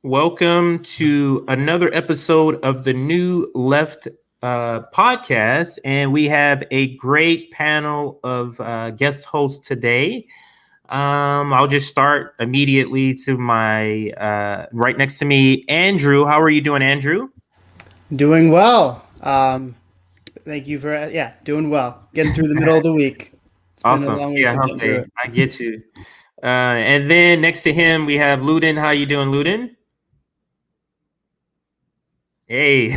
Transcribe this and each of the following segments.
Welcome to another episode of the New Left podcast. And we have a great panel of guest hosts today. I'll just start immediately to my right next to me, Andrew. How are you doing, Andrew? Doing well. Thank you for doing well. Getting through the middle of the week. It's been a Awesome. long week, Yeah, but hump getting through day. it. I get you. And then next to him, we have Ludin. How you doing, Ludin? Hey.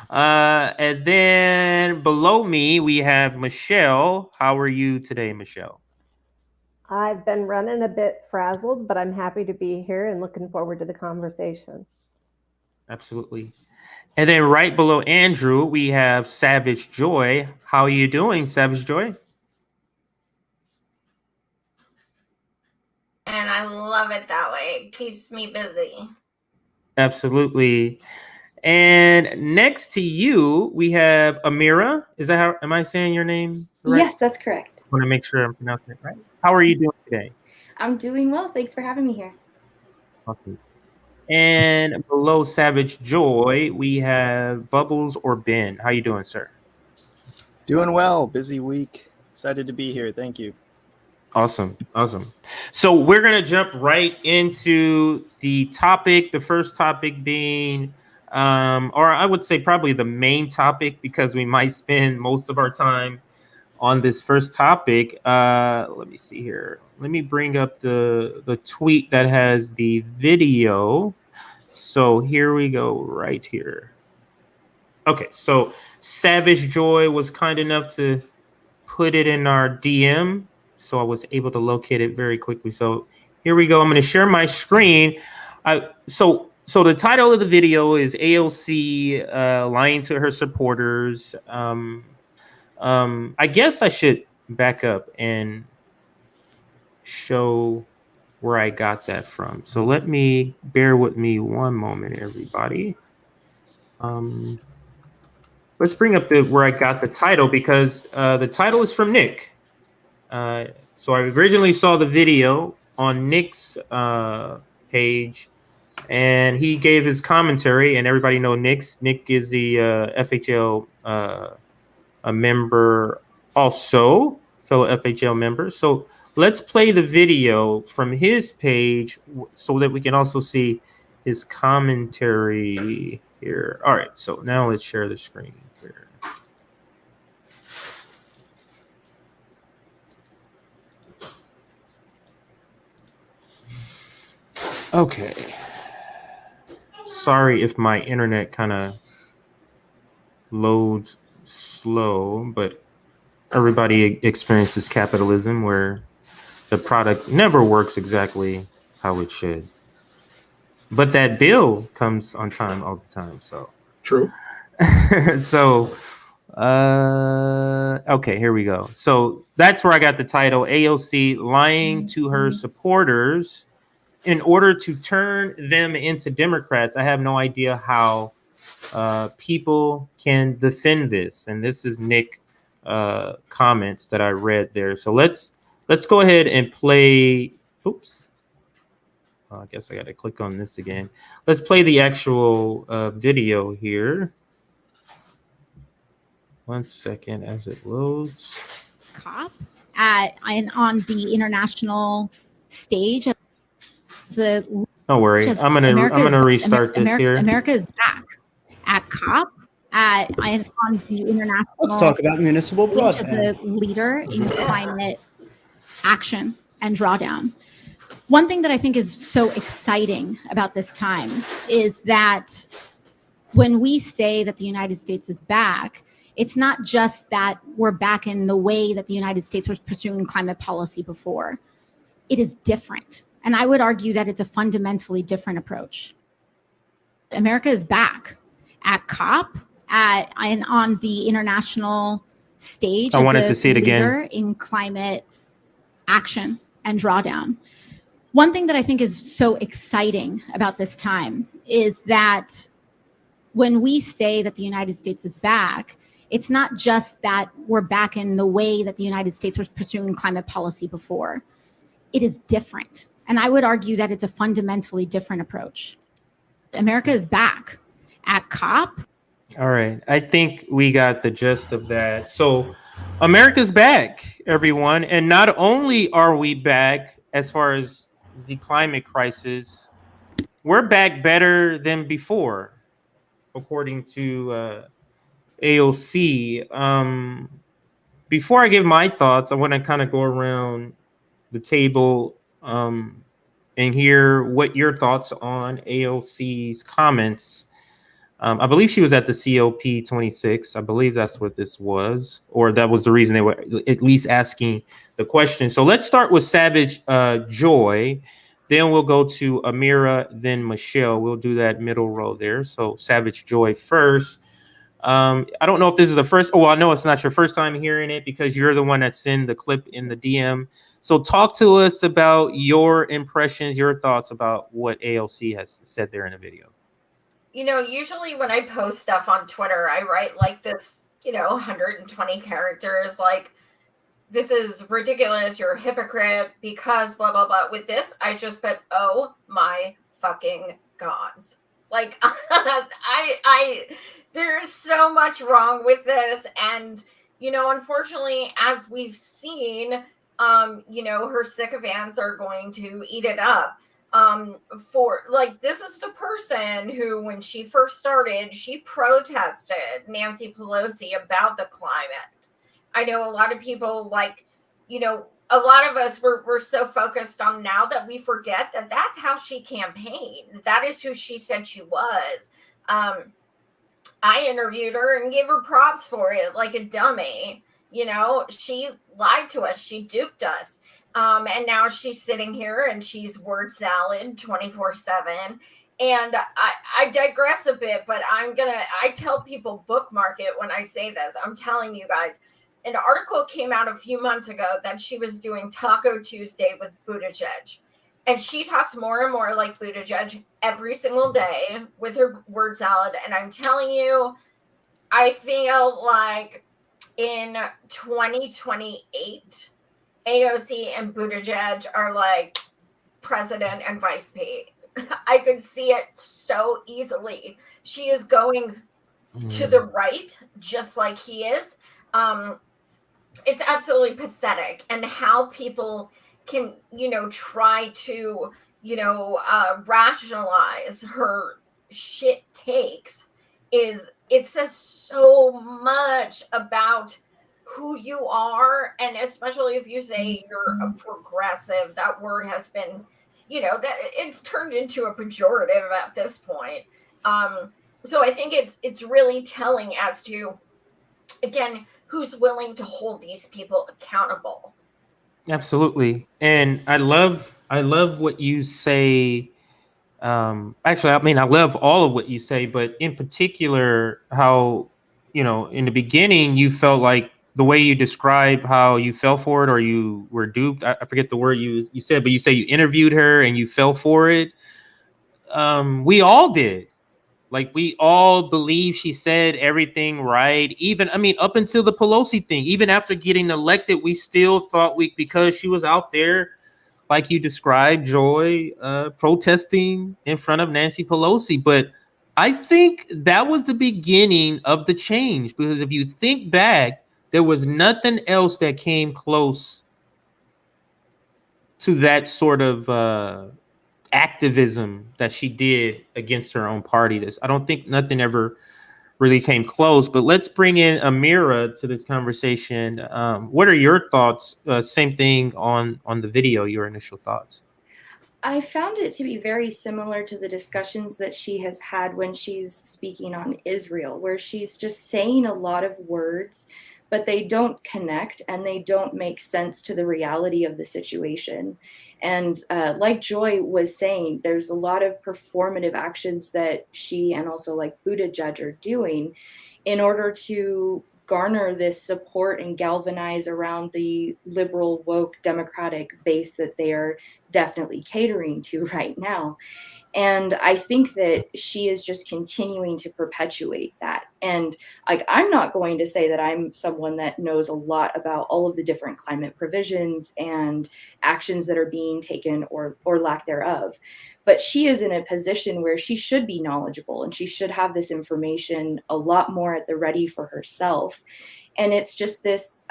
And then below me, we have Michelle. How are you today, Michelle? I've been running a bit frazzled, but I'm happy to be here and looking forward to the conversation. Absolutely. And then right below Andrew, we have Savage Joy. How are you doing, Savage Joy? And I love it that way. It keeps me busy. Absolutely. And next to you, we have Amira. Is that how am I saying your name right? Yes, that's correct. I want to make sure I'm pronouncing it right. How are you doing today? I'm doing well. Thanks for having me here. Awesome. And below Savage Joy, we have Bubbles or Ben. How you doing, sir? Doing well. Busy week. Excited to be here. Thank you. Awesome. So we're going to jump right into the topic. The first topic being, or I would say probably the main topic, because we might spend most of our time on this first topic. Let me see here. Let me bring up the tweet that has the video. So here we go right here. Okay, so Savage Joy was kind enough to put it in our DM, so I was able to locate it very quickly. So here we go. I'm going to share my screen. So the title of the video is AOC lying to her supporters. I guess I should back up and show where I got that from. So bear with me one moment, everybody. Let's bring up where I got the title, because the title is from Nick. So I originally saw the video on Nick's page, and he gave his commentary, and everybody know Nick is the FHL a member, also fellow FHL member. So let's play the video from his page so that we can also see his commentary here. All right, so now let's share the screen here. Okay. Sorry if my internet kind of loads slow, but everybody experiences capitalism where the product never works exactly how it should. But that bill comes on time all the time. So True. So okay, here we go. So that's where I got the title, AOC lying to her supporters in order to turn them into Democrats. I have no idea how people can defend this. And this is Nick comments that I read there. So let's go ahead and play. Oops. I guess I got to click on this again. Let's play the actual video here. 1 second as it loads. Cop on the international stage. Don't worry, I'm gonna restart this here. America is back at COP on the international. Let's talk about municipal broadband. As a leader in climate action and drawdown. One thing that I think is so exciting about this time is that when we say that the United States is back, it's not just that we're back in the way that the United States was pursuing climate policy before. It is different. And I would argue that it's a fundamentally different approach. America is back at COP and on the international stage. I wanted to see it again. In climate action and drawdown. One thing that I think is so exciting about this time is that when we say that the United States is back, it's not just that we're back in the way that the United States was pursuing climate policy before. It is different. And I would argue that it's a fundamentally different approach. America is back at COP. All right. I think we got the gist of that. So America's back, everyone. And not only are we back as far as the climate crisis, we're back better than before, according to AOC. Before I give my thoughts, I want to kind of go around the table and hear what your thoughts on AOC's comments. I believe she was at the COP26. I believe that's what this was, or that was the reason they were at least asking the question. So let's start with Savage Joy. Then we'll go to Amira, then Michelle. We'll do that middle row there. So Savage Joy first. I don't know if this is the first. Oh, I know it's not your first time hearing it because you're the one that sent the clip in the DM. So talk to us about your impressions, your thoughts about what AOC has said there in the video. You know, usually when I post stuff on Twitter, I write like this, 120 characters, like, this is ridiculous, you're a hypocrite because blah, blah, blah. With this, I just put, oh my fucking gods. Like, there's so much wrong with this. And, unfortunately, as we've seen, her sycophants are going to eat it up. This is the person who, when she first started, she protested Nancy Pelosi about the climate. I know a lot of people, a lot of us we're so focused on now that we forget that that's how she campaigned. That is who she said she was. I interviewed her and gave her props for it, like a dummy. She lied to us. She duped us. And now she's sitting here and she's word salad 24/7. And I digress a bit, but I tell people bookmark it when I say this. I'm telling you guys, an article came out a few months ago that she was doing Taco Tuesday with Buttigieg. And she talks more and more like Buttigieg every single day with her word salad. And I'm telling you, I feel like in 2028, AOC and Buttigieg are like president and vice P. I could see it so easily. She is going to the right, just like he is. It's absolutely pathetic. And how people can, try to, rationalize her shit takes it says so much about who you are. And especially if you say you're a progressive, that word has been, that it's turned into a pejorative at this point. So I think it's really telling as to, again, who's willing to hold these people accountable. Absolutely. And I love what you say. Actually, I love all of what you say, but in particular, how, in the beginning, you felt like the way you describe how you fell for it or you were duped. I forget the word you said, but you say you interviewed her and you fell for it. We all did. Like, we all believe she said everything right. Even, up until the Pelosi thing, even after getting elected, we still thought because she was out there, like you described, Joy, protesting in front of Nancy Pelosi. But I think that was the beginning of the change, because if you think back, there was nothing else that came close to that sort of activism that she did against her own party. I don't think nothing ever really came close. But let's bring in Amira to this conversation. What are your thoughts? Same thing on the video, your initial thoughts. I found it to be very similar to the discussions that she has had when she's speaking on Israel, where she's just saying a lot of words, but they don't connect and they don't make sense to the reality of the situation. And like Joy was saying, there's a lot of performative actions that she and also like Buttigieg are doing in order to garner this support and galvanize around the liberal, woke, democratic base that they are definitely catering to right now. And I think that she is just continuing to perpetuate that. And like, I'm not going to say that I'm someone that knows a lot about all of the different climate provisions and actions that are being taken or lack thereof. But she is in a position where she should be knowledgeable and she should have this information a lot more at the ready for herself. And it's just this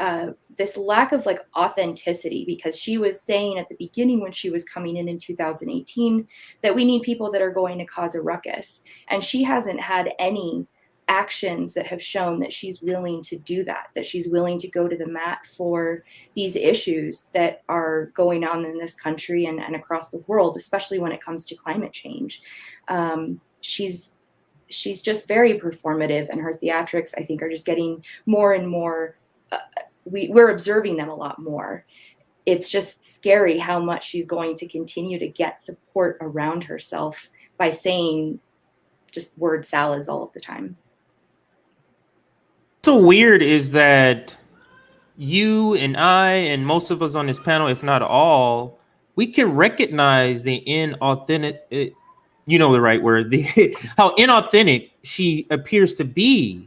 this lack of like authenticity, because she was saying at the beginning when she was coming in 2018 that we need people that are going to cause a ruckus, and she hasn't had any actions that have shown that she's willing to do that, that she's willing to go to the mat for these issues that are going on in this country and across the world, especially when it comes to climate change. She's just very performative, and her theatrics, I think, are just getting more and more, we're observing them a lot more. It's just scary how much she's going to continue to get support around herself by saying just word salads all of the time. What's so weird is that you and I and most of us on this panel, if not all, we can recognize the inauthentic, you know the right word, how inauthentic she appears to be.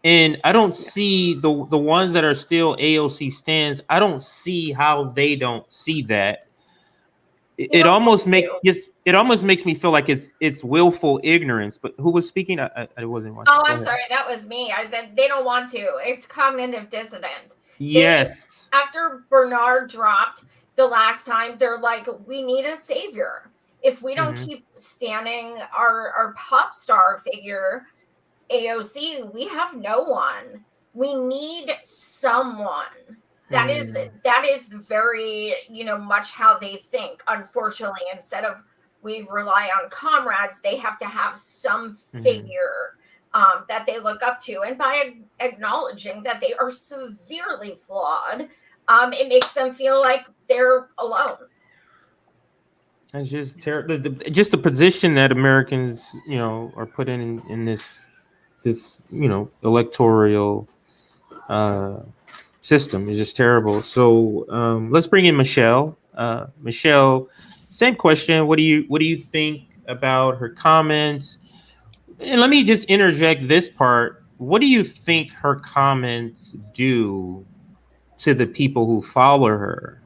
And I don't see the ones that are still AOC stands, I don't see how they don't see that. It almost makes me feel like it's willful ignorance. But who was speaking? I wasn't watching. Oh, I'm sorry, that was me. I said they don't want to. It's cognitive dissonance. Yes. After Bernard dropped the last time, they're like, we need a savior. If we don't keep standing our pop star figure, AOC, we have no one. We need someone. That is very, much how they think. Unfortunately, instead of we rely on comrades, they have to have some figure that they look up to. And by acknowledging that they are severely flawed, it makes them feel like they're alone. It's just terrible. Just the position that Americans, are put in this electoral system is just terrible. So let's bring in Michelle. Michelle, same question. What do you think about her comments? And let me just interject this part. What do you think her comments do to the people who follow her?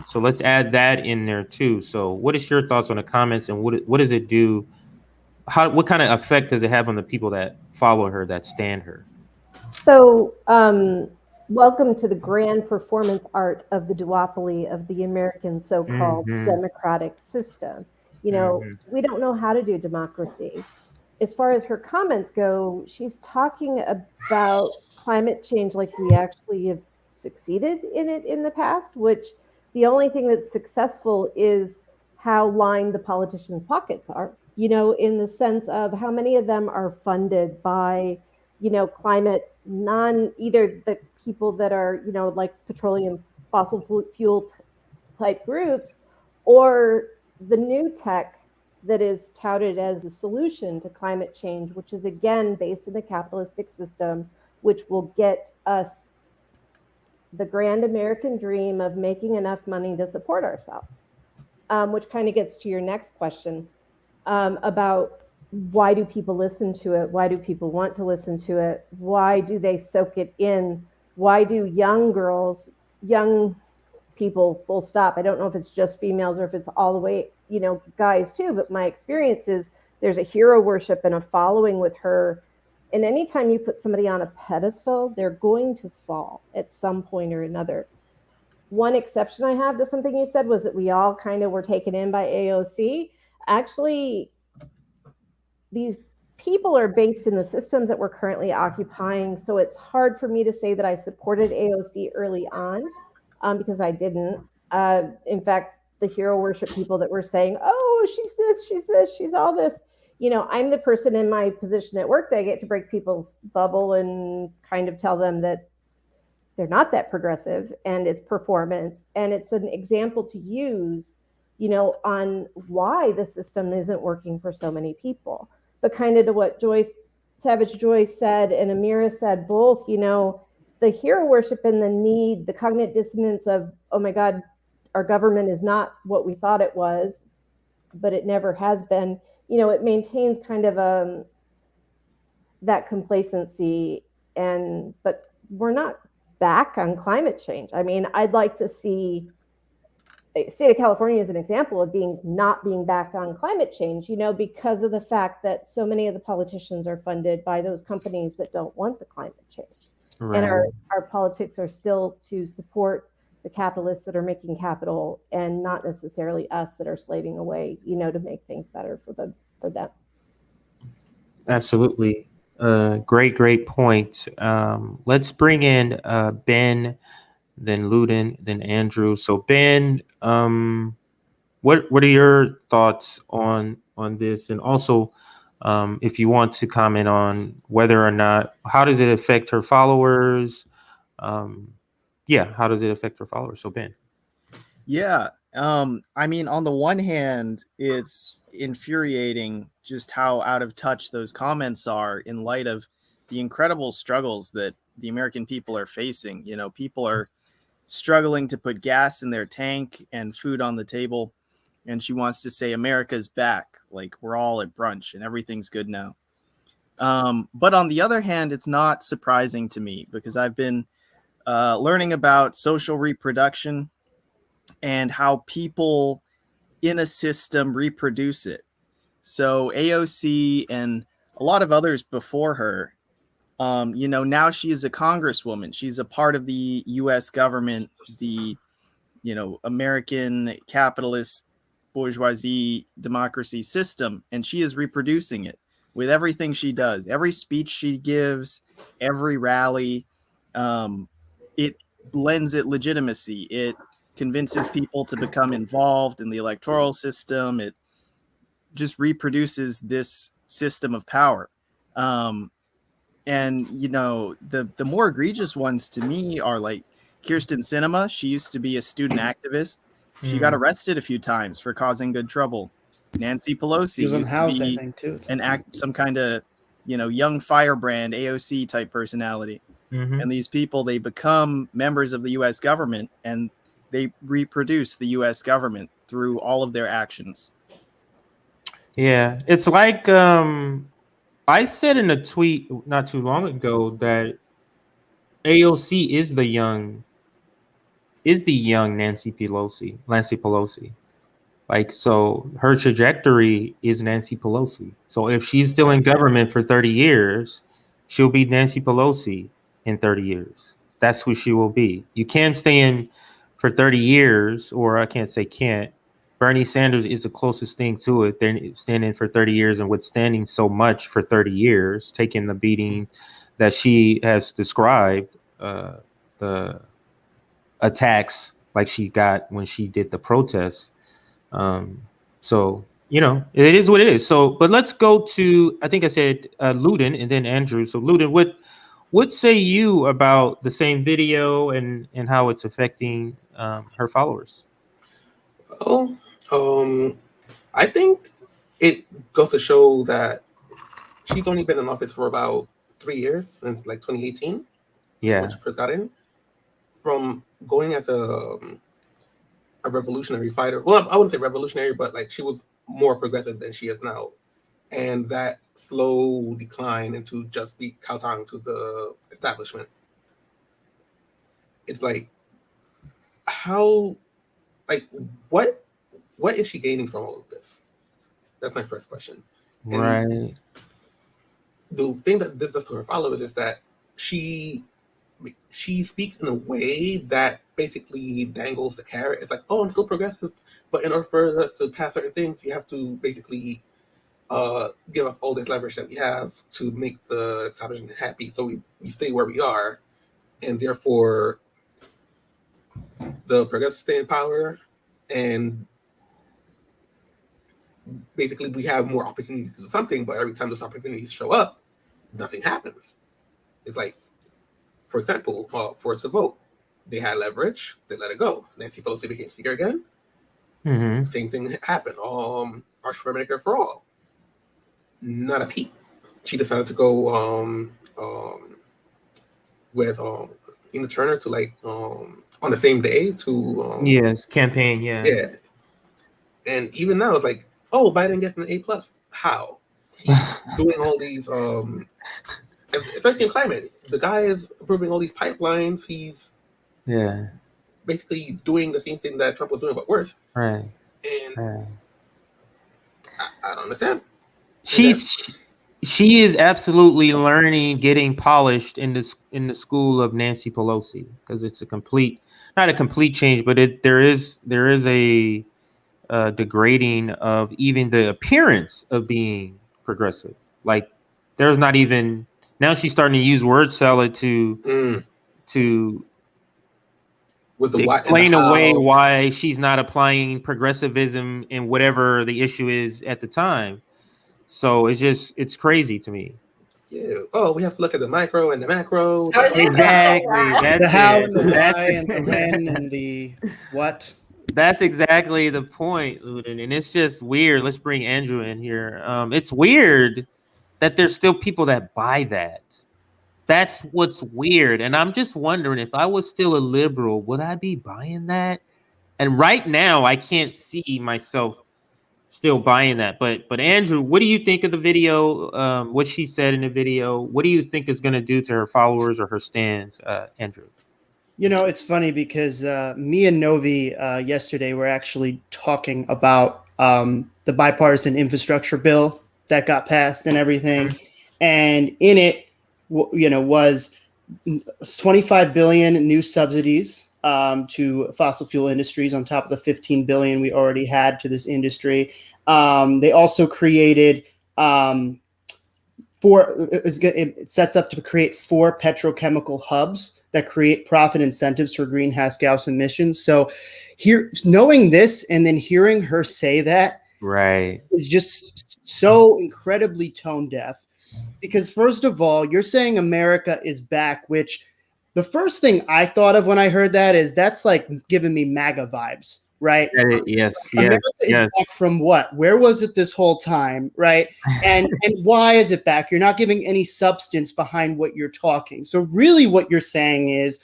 So let's add that in there too. So what is your thoughts on the comments, and what does it do? What kind of effect does it have on the people that follow her, that stand her? So welcome to the grand performance art of the duopoly of the American so-called democratic system. We don't know how to do democracy. As far as her comments go, she's talking about climate change like we actually have succeeded in it in the past, which the only thing that's successful is how lined the politicians' pockets are, in the sense of how many of them are funded by, climate either the people that are, like petroleum, fossil fuel type groups, or the new tech that is touted as a solution to climate change, which is again based in the capitalistic system, which will get us the grand American dream of making enough money to support ourselves, which kind of gets to your next question about why do people listen to it? Why do people want to listen to it? Why do they soak it in? Why do young girls, young people, full stop? I don't know if it's just females or if it's all the way, guys too, but my experience is there's a hero worship and a following with her. And anytime you put somebody on a pedestal, they're going to fall at some point or another. One exception I have to something you said was that we all kind of were taken in by AOC. Actually, these people are based in the systems that we're currently occupying. So it's hard for me to say that I supported AOC early on because I didn't. In fact, the hero worship people that were saying, oh, she's this, she's all this. I'm the person in my position at work that I get to break people's bubble and kind of tell them that they're not that progressive and it's performance. And it's an example to use, on why the system isn't working for so many people. But kind of to what Savage Joyce said and Amira said, both, the hero worship and the need, the cognitive dissonance of, oh my God, our government is not what we thought it was, but it never has been. It maintains kind of that complacency, but we're not back on climate change. I mean, I'd like to see state of California as an example of not being back on climate change, because of the fact that so many of the politicians are funded by those companies that don't want the climate change. Right. And our politics are still to support the capitalists that are making capital, and not necessarily us that are slaving away, to make things better for them. Absolutely. Great point. Let's bring in Ben, then Luden, then Andrew. So Ben, what are your thoughts on this? And also, if you want to comment on whether or not, how does it affect her followers? How does it affect her followers? So Ben. Yeah. I mean, on the one hand, it's infuriating just how out of touch those comments are in light of the incredible struggles that the American people are facing. People are struggling to put gas in their tank and food on the table. And she wants to say America's back, like we're all at brunch and everything's good now. But on the other hand, it's not surprising to me because I've been learning about social reproduction and how people in a system reproduce it. So AOC and a lot of others before her, now she is a congresswoman. She's a part of the U.S. government, the, American capitalist bourgeoisie democracy system, and she is reproducing it with everything she does, every speech she gives, every rally. It lends it legitimacy. It convinces people to become involved in the electoral system. It just reproduces this system of power. And, the more egregious ones to me are like Kirsten Sinema. She used to be a student activist. She got arrested a few times for causing good trouble. Nancy Pelosi used to be some kind of, young firebrand AOC type personality. Mm-hmm. And these people, they become members of the U.S. government and they reproduce the U.S. government through all of their actions. Yeah, it's like I said in a tweet not too long ago that AOC is the young Nancy Pelosi. Like, so her trajectory is Nancy Pelosi. So if she's still in government for 30 years, she'll be Nancy Pelosi in 30 years. That's who she will be. You can't stay in for 30 years, or I can't say can't. Bernie Sanders is the closest thing to it. They're standing for 30 years and withstanding so much for 30 years, taking the beating that she has described, the attacks like she got when she did the protests. So, it is what it is. So, but let's go to, I think I said Luden and then Andrew. So Luden, what say you about the same video and how it's affecting her followers? Well, I think it goes to show that she's only been in office for about 3 years, since like 2018. Yeah. When she first got in. From going as a revolutionary fighter. Well, I wouldn't say revolutionary, but like she was more progressive than she is now. And that slow decline into just be kowtowing to the establishment. It's like, what is she gaining from all of this? That's my first question. Right. And the thing that this does to her followers is that she speaks in a way that basically dangles the carrot. It's like, oh, I'm still progressive, but in order for us to pass certain things, you have to basically give up all this leverage that we have to make the establishment happy, so we stay where we are, and therefore the progressives stay in power, and basically we have more opportunities to do something, but every time those opportunities show up, nothing happens. It's like, for example, force the vote. They had leverage, they let it go. Nancy Pelosi became speaker again. Mm-hmm. Same thing happened. March for Medicare for All. Not a peep. She decided to go with Tina Turner to on the same day to yes, campaign, yeah. Yeah. And even now it's like, oh, Biden gets an A+. How? He's doing all these especially in climate. The guy is approving all these pipelines. He's basically doing the same thing that Trump was doing, but worse. Right. And I don't understand. She is absolutely learning, getting polished in the school of Nancy Pelosi, because it's not a complete change, but there is a degrading of even the appearance of being progressive. Like there's not even, now she's starting to use word salad to with the explain away why she's not applying progressivism in whatever the issue is at the time. So it's crazy to me. Yeah. Oh, we have to look at the micro and the macro. Exactly. The how and the why and the when and the what. That's exactly the point, Ludin. And it's just weird. Let's bring Andrew in here. It's weird that there's still people that buy that. That's what's weird. And I'm just wondering, if I was still a liberal, would I be buying that? And right now, I can't see myself still buying that. But Andrew, what do you think of the video? What she said in the video? What do you think is going to do to her followers or her stands, Andrew? You know, it's funny because me and Novi yesterday were actually talking about the bipartisan infrastructure bill that got passed and everything. And in it, was 25 billion new subsidies to fossil fuel industries on top of the 15 billion we already had to this industry. They also created it sets up to create 4 petrochemical hubs that create profit incentives for greenhouse gas emissions. So knowing this and then hearing her say that is just so incredibly tone deaf. Because first of all, you're saying America is back, which the first thing I thought of when I heard that is that's like giving me MAGA vibes, right? Yes. America is back from what? Where was it this whole time, right? And why is it back? You're not giving any substance behind what you're talking. So really what you're saying is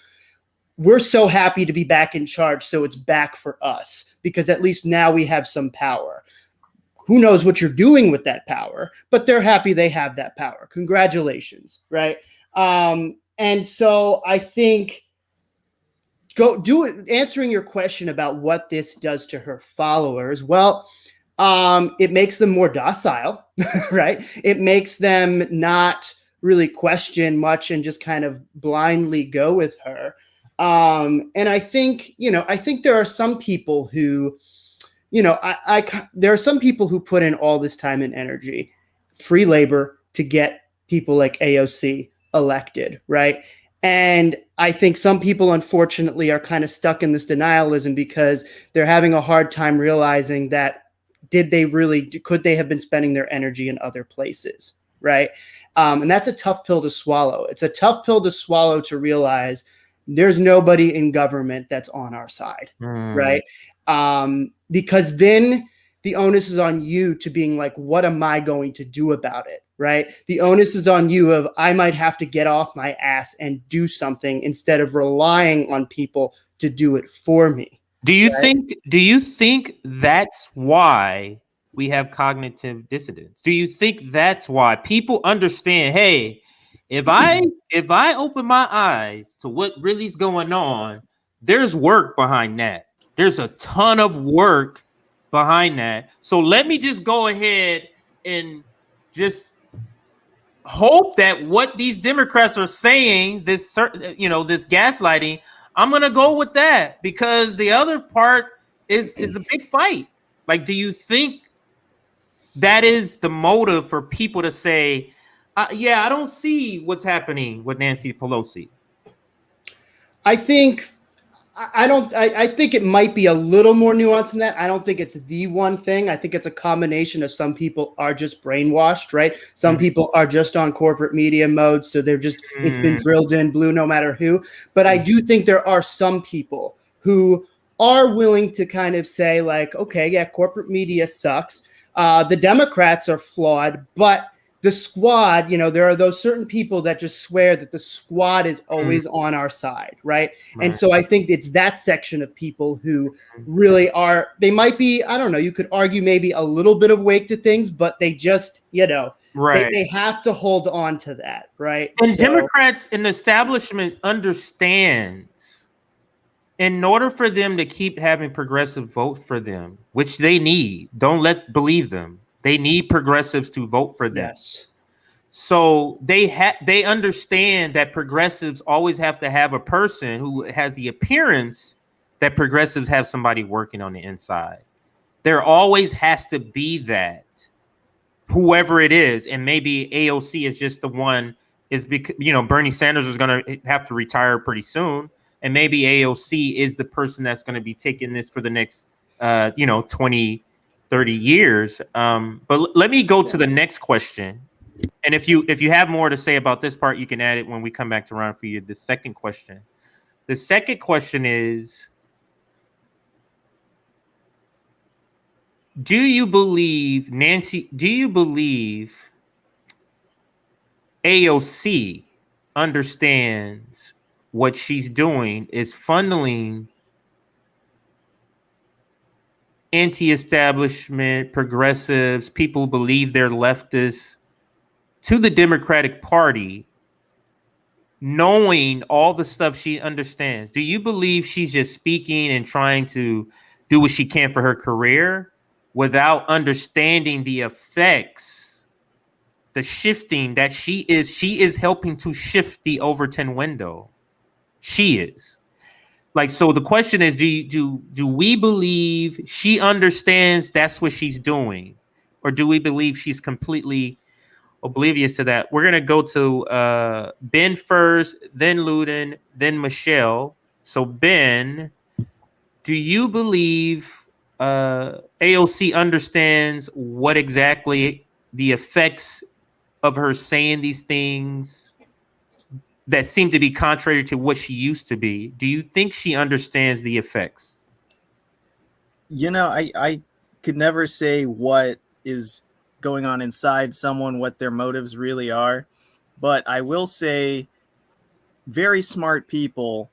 we're so happy to be back in charge, so it's back for us because at least now we have some power. Who knows what you're doing with that power, but they're happy they have that power. Congratulations, right? And so I think answering your question about what this does to her followers. Well, it makes them more docile, right? It makes them not really question much and just kind of blindly go with her. And I think there are some people who, there are some people who put in all this time and energy, free labor to get people like AOC elected, right? And I think some people, unfortunately, are kind of stuck in this denialism because they're having a hard time realizing that could they have been spending their energy in other places, right? And that's a tough pill to swallow. It's a tough pill to swallow to realize there's nobody in government that's on our side, right? Because then the onus is on you to being like, what am I going to do about it, right? The onus is on you of I might have to get off my ass and do something instead of relying on people to do it for me. Do you think that's why we have cognitive dissonance? Do you think that's why people understand, hey, if I open my eyes to what really is going on, there's work behind that. There's a ton of work behind that. So let me just go ahead and just hope that what these Democrats are saying, this gaslighting, I'm going to go with that because the other part is a big fight. Like, do you think that is the motive for people to say, yeah, I don't see what's happening with Nancy Pelosi? I think it might be a little more nuanced than that. I don't think it's the one thing. I think it's a combination of some people are just brainwashed, right? Some people are just on corporate media mode. So they're just, it's been drilled in blue no matter who. But I do think there are some people who are willing to kind of say like, okay, yeah, corporate media sucks. The Democrats are flawed, but the squad, there are those certain people that just swear that the squad is always on our side, right? And so I think it's that section of people who really are, they might be, I don't know, you could argue maybe a little bit of wake to things, but they just, they have to hold on to that, right? And Democrats in the establishment understands, in order for them to keep having progressive vote for them, which they need, believe them. They need progressives to vote for them. Yes. So they understand that progressives always have to have a person who has the appearance that progressives have somebody working on the inside. There always has to be that, whoever it is, and maybe AOC is just the one. Is because Bernie Sanders is going to have to retire pretty soon, and maybe AOC is the person that's going to be taking this for the next 20, 30 years. But let me go to the next question. And if you have more to say about this part, you can add it when we come back to round for you. The second question. The second question is, do you believe AOC understands what she's doing is funneling anti-establishment, progressives, people who believe they're leftists, to the Democratic Party, knowing all the stuff she understands? Do you believe she's just speaking and trying to do what she can for her career without understanding the effects, the shifting that she is helping to shift the Overton window? She is. So the question is, do we believe she understands that's what she's doing, or do we believe she's completely oblivious to that? We're gonna go to Ben first, then Luden, then Michelle. So Ben, do you believe AOC understands what exactly the effects of her saying these things that seem to be contrary to what she used to be? Do you think she understands the effects? I could never say what is going on inside someone, what their motives really are. But I will say very smart people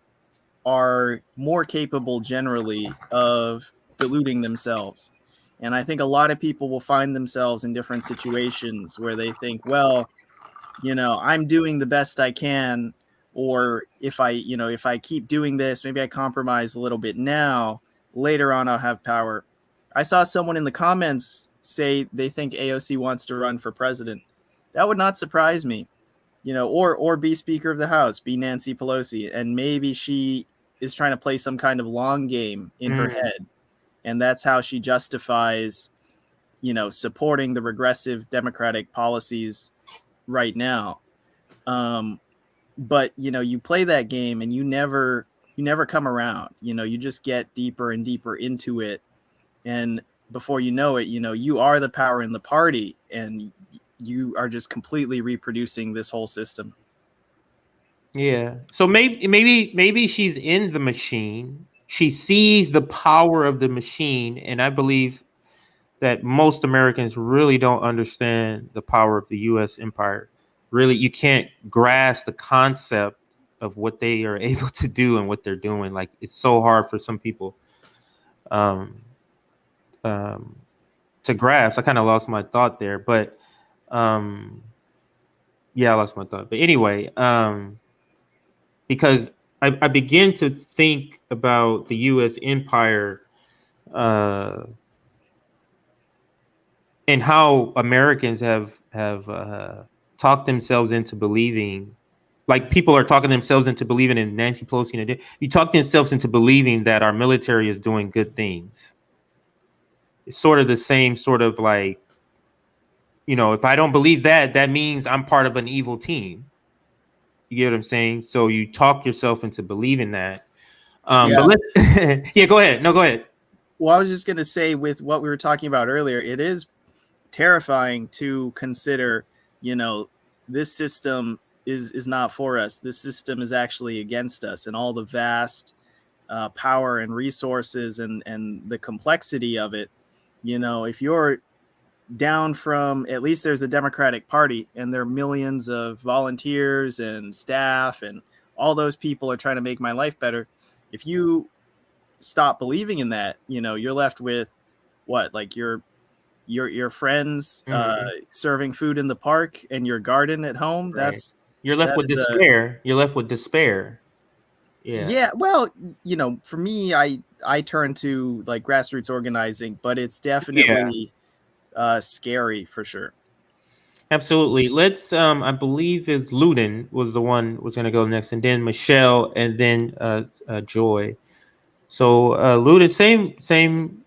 are more capable generally of deluding themselves. And I think a lot of people will find themselves in different situations where they think, well, I'm doing the best I can, or if I keep doing this, maybe I compromise a little bit now, later on I'll have power. I saw someone in the comments say they think AOC wants to run for president. That would not surprise me, or be Speaker of the House, be Nancy Pelosi, and maybe she is trying to play some kind of long game in her head, and that's how she justifies, supporting the regressive Democratic policies right now. But you play that game and you never come around. You just get deeper and deeper into it, and before you know it, you are the power in the party, and you are just completely reproducing this whole system. Yeah. So maybe she's in the machine. She sees the power of the machine, and I believe that most Americans really don't understand the power of the U.S. empire. Really, you can't grasp the concept of what they are able to do and what they're doing. Like, it's so hard for some people to grasp. I kind of lost my thought there, but I lost my thought. But anyway, because I begin to think about the U.S. empire and how Americans have talked themselves into believing, like people are talking themselves into believing in Nancy Pelosi. And you talk themselves into believing that our military is doing good things. It's sort of the same sort of like, if I don't believe that, that means I'm part of an evil team. You get what I'm saying? So you talk yourself into believing that. But let's, go ahead. No, go ahead. Well, I was just going to say, with what we were talking about earlier, it is terrifying to consider, this system is not for us. This system is actually against us, and all the vast power and resources and the complexity of it. If you're down from, at least there's the Democratic Party, and there are millions of volunteers and staff, and all those people are trying to make my life better. If you stop believing in that, you're left with what, like your friends serving food in the park and your garden at home. Right. You're left with despair. You're left with despair. Yeah. Well, for me, I turn to like grassroots organizing, but it's definitely scary for sure. Absolutely. Let's I believe it's Ludin was the one was going to go next, and then Michelle, and then Joy. So Ludin, same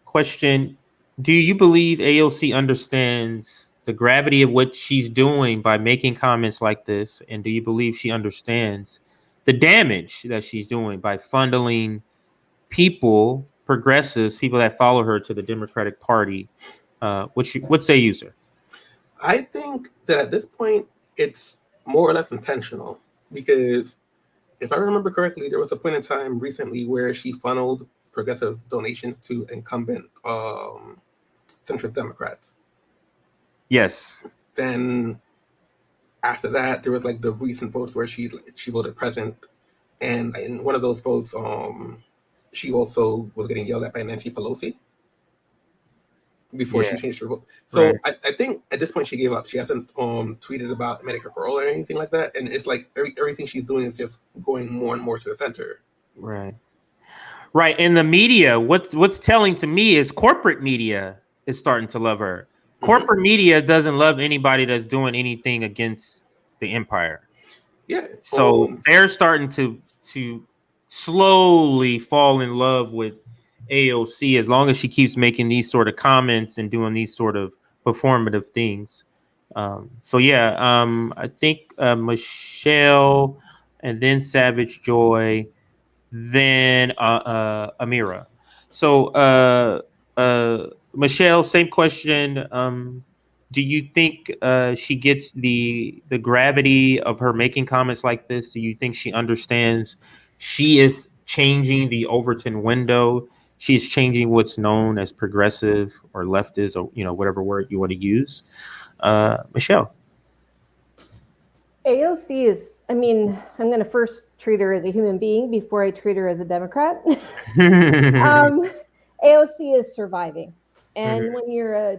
question. Do you believe AOC understands the gravity of what she's doing by making comments like this, and do you believe she understands the damage that she's doing by funneling people, progressives, people that follow her, to the Democratic Party? What say you, sir? I think that at this point, it's more or less intentional, because if I remember correctly, there was a point in time recently where she funneled progressive donations to incumbent centrist Democrats. Yes. Then after that, there was like the recent votes where she voted present, and in one of those votes, she also was getting yelled at by Nancy Pelosi before she changed her vote. So I think at this point she gave up. She hasn't tweeted about Medicare for all or anything like that, and it's like everything she's doing is just going more and more to the center. Right. And the media, what's telling to me is corporate media is starting to love her. Corporate media doesn't love anybody that's doing anything against the empire. Yeah. So they're starting to slowly fall in love with AOC as long as she keeps making these sort of comments and doing these sort of performative things. I think Michelle, and then Savage Joy, then Amira. So Michelle, same question. Do you think she gets the gravity of her making comments like this? Do you think she understands she is changing the Overton window? She is changing what's known as progressive or leftist, or whatever word you want to use. Michelle. AOC is, I'm going to first treat her as a human being before I treat her as a Democrat. AOC is surviving. And when you're a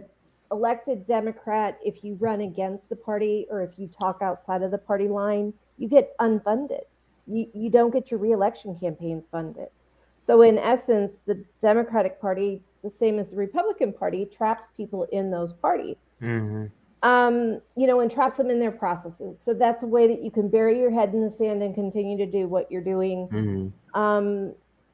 elected Democrat, if you run against the party or if you talk outside of the party line, you get unfunded. You don't get your reelection campaigns funded. So in essence, the Democratic Party, the same as the Republican Party, traps people in those parties. And traps them in their processes. So that's a way that you can bury your head in the sand and continue to do what you're doing.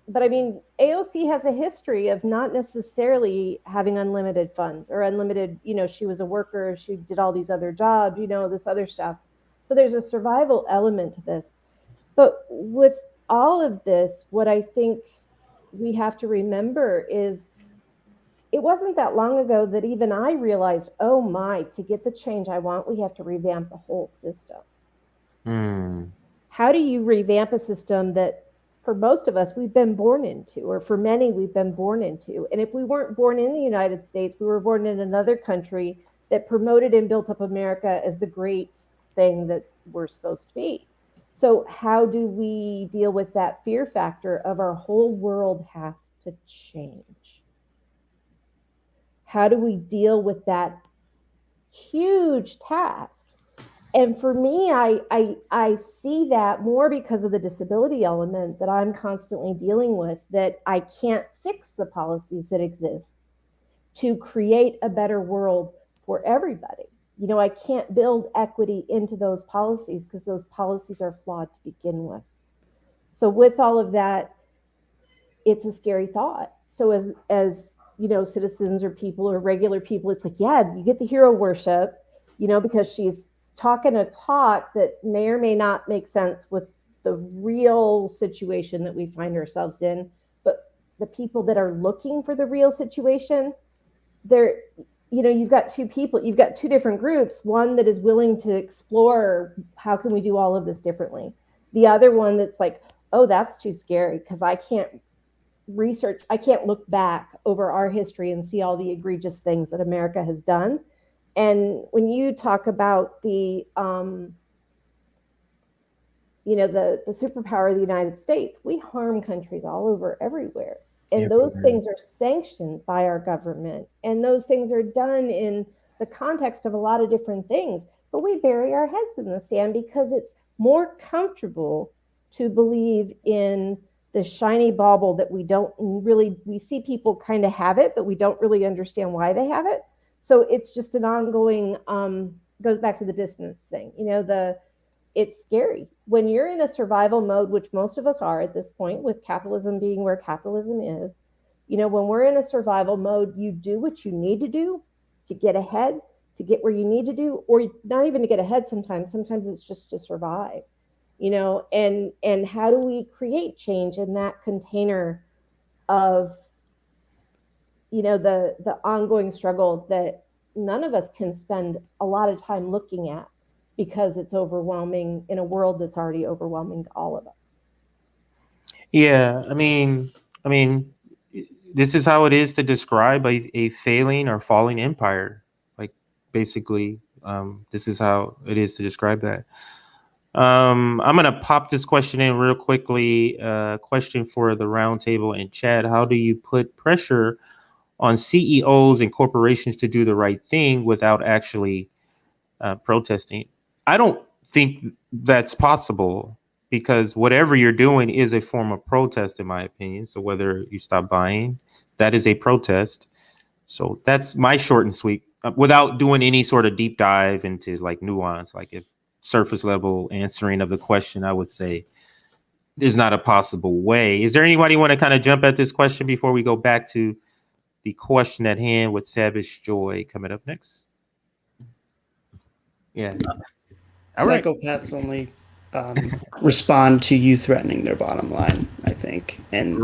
But AOC has a history of not necessarily having unlimited funds or unlimited, she was a worker, she did all these other jobs, this other stuff. So there's a survival element to this. But with all of this, what I think we have to remember is it wasn't that long ago that even I realized, oh my, to get the change I want, we have to revamp the whole system. How do you revamp a system that for most of us we've been born into, or for many we've been born into? And if we weren't born in the United States, we were born in another country that promoted and built up America as the great thing that we're supposed to be. So how do we deal with that fear factor of our whole world has to change? How do we deal with that huge task? And for me, I see that more because of the disability element that I'm constantly dealing with, that I can't fix the policies that exist to create a better world for everybody. I can't build equity into those policies because those policies are flawed to begin with. So with all of that, it's a scary thought. So as citizens or people or regular people, it's like, yeah, you get the hero worship, because she's talking a talk that may or may not make sense with the real situation that we find ourselves in. But the people that are looking for the real situation, they're, you've got two people, you've got two different groups, one that is willing to explore how can we do all of this differently. The other one that's like, oh, that's too scary because I can't research, I can't look back over our history and see all the egregious things that America has done. And when you talk about the superpower of the United States, we harm countries all over everywhere. And those things are sanctioned by our government. And those things are done in the context of a lot of different things. But we bury our heads in the sand because it's more comfortable to believe in the shiny bauble that we see people kind of have it, but we don't really understand why they have it. So it's just an ongoing, goes back to the dissonance thing. It's scary when you're in a survival mode, which most of us are at this point, with capitalism being where capitalism is. When we're in a survival mode, you do what you need to do to get ahead, to get where you need to do, or not even to get ahead. Sometimes it's just to survive. And how do we create change in that container of the ongoing struggle that none of us can spend a lot of time looking at, because it's overwhelming in a world that's already overwhelming to all of us. Yeah, I mean, this is how it is to describe a failing or falling empire. Like, basically, this is how it is to describe that. I'm gonna pop this question in real quickly. Question for the roundtable and chat: how do you put pressure on CEOs and corporations to do the right thing without actually protesting? I don't think that's possible, because whatever you're doing is a form of protest, in my opinion. So whether you stop buying, that is a protest. So that's my short and sweet, without doing any sort of deep dive into like nuance. Like, if surface level answering of the question, I would say there's not a possible way. Is there anybody want to kind of jump at this question before we go back to the question at hand with Savage Joy coming up next? Yeah. Psychopaths only respond to you threatening their bottom line, I think. And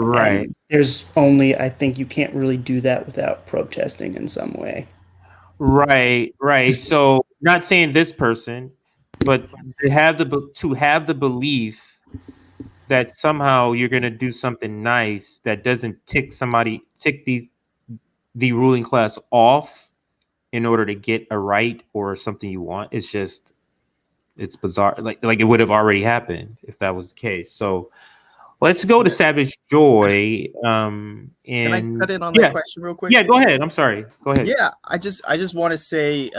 there's only, I think you can't really do that without protesting in some way. Right. So, not saying this person, but to have the belief that somehow you're going to do something nice that doesn't tick the ruling class off in order to get a right or something you want. It's bizarre. Like it would have already happened if that was the case. So let's go to Savage Joy. And can I cut in on that question real quick? Yeah, go ahead. I'm sorry. Go ahead. Yeah, I just want to say,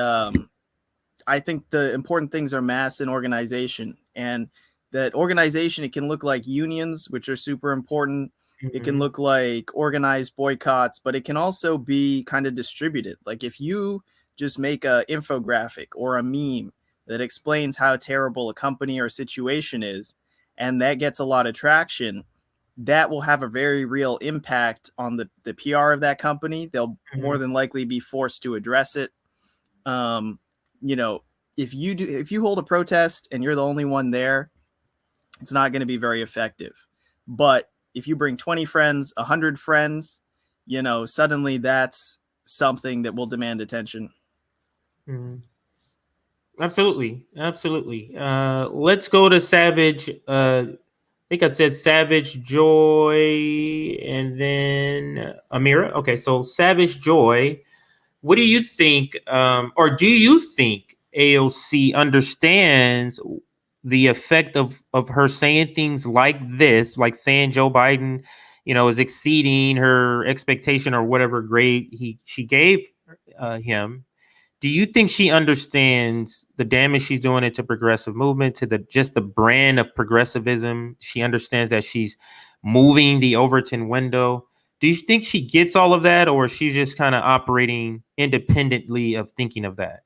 I think the important things are mass and organization, and that organization, it can look like unions, which are super important. Mm-hmm. It can look like organized boycotts, but it can also be kind of distributed. Like, if you just make an infographic or a meme that explains how terrible a company or situation is, and that gets a lot of traction, that will have a very real impact on the PR of that company. They'll more than likely be forced to address it. If you hold a protest and you're the only one there, it's not going to be very effective. But if you bring 20 friends, 100 friends, suddenly that's something that will demand attention. Mm-hmm. Absolutely. Let's go to Savage. I think I said Savage Joy and then Amira. Okay, so Savage Joy, what do you think, or do you think AOC understands the effect of her saying things like this, like saying Joe Biden, is exceeding her expectation or whatever grade she gave him? Do you think she understands the damage she's doing into progressive movement, to just the brand of progressivism? She understands that she's moving the Overton window. Do you think she gets all of that, or she's just kind of operating independently of thinking of that?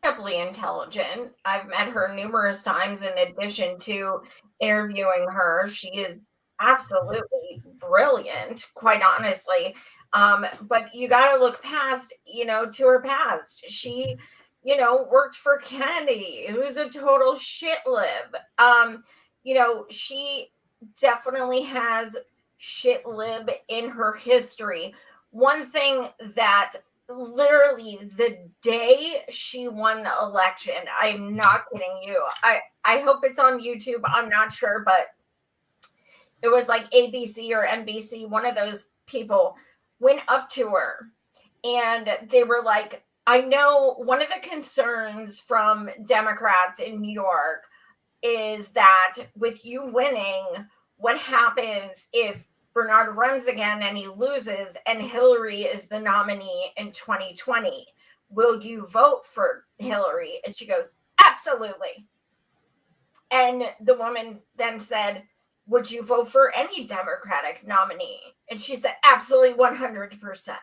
Incredibly intelligent. I've met her numerous times in addition to interviewing her. She is absolutely brilliant, quite honestly. But you got to look past, to her past. She, worked for Kennedy, who's a total shit lib. She definitely has shit lib in her history. One thing that literally the day she won the election, I'm not kidding you. I hope it's on YouTube. I'm not sure, but it was like ABC or NBC, one of those people went up to her and they were like, I know one of the concerns from Democrats in New York is that with you winning, what happens if Bernard runs again and he loses and Hillary is the nominee in 2020? Will you vote for Hillary? And she goes, absolutely. And the woman then said, would you vote for any Democratic nominee? And she said, absolutely 100%.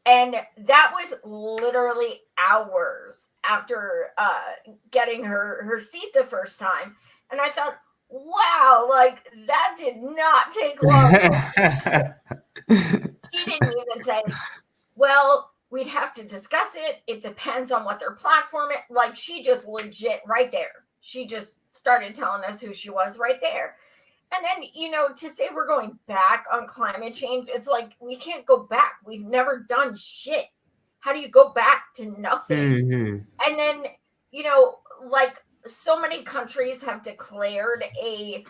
And that was literally hours after getting her seat the first time. And I thought, wow, like that did not take long. She didn't even say, well, we'd have to discuss it. It depends on what their platform is. Like she just legit right there. She just started telling us who she was right there. And then, you know, to say we're going back on climate change, it's like we can't go back. We've never done shit. How do you go back to nothing? Mm-hmm. And then, you know, like so many countries have declared a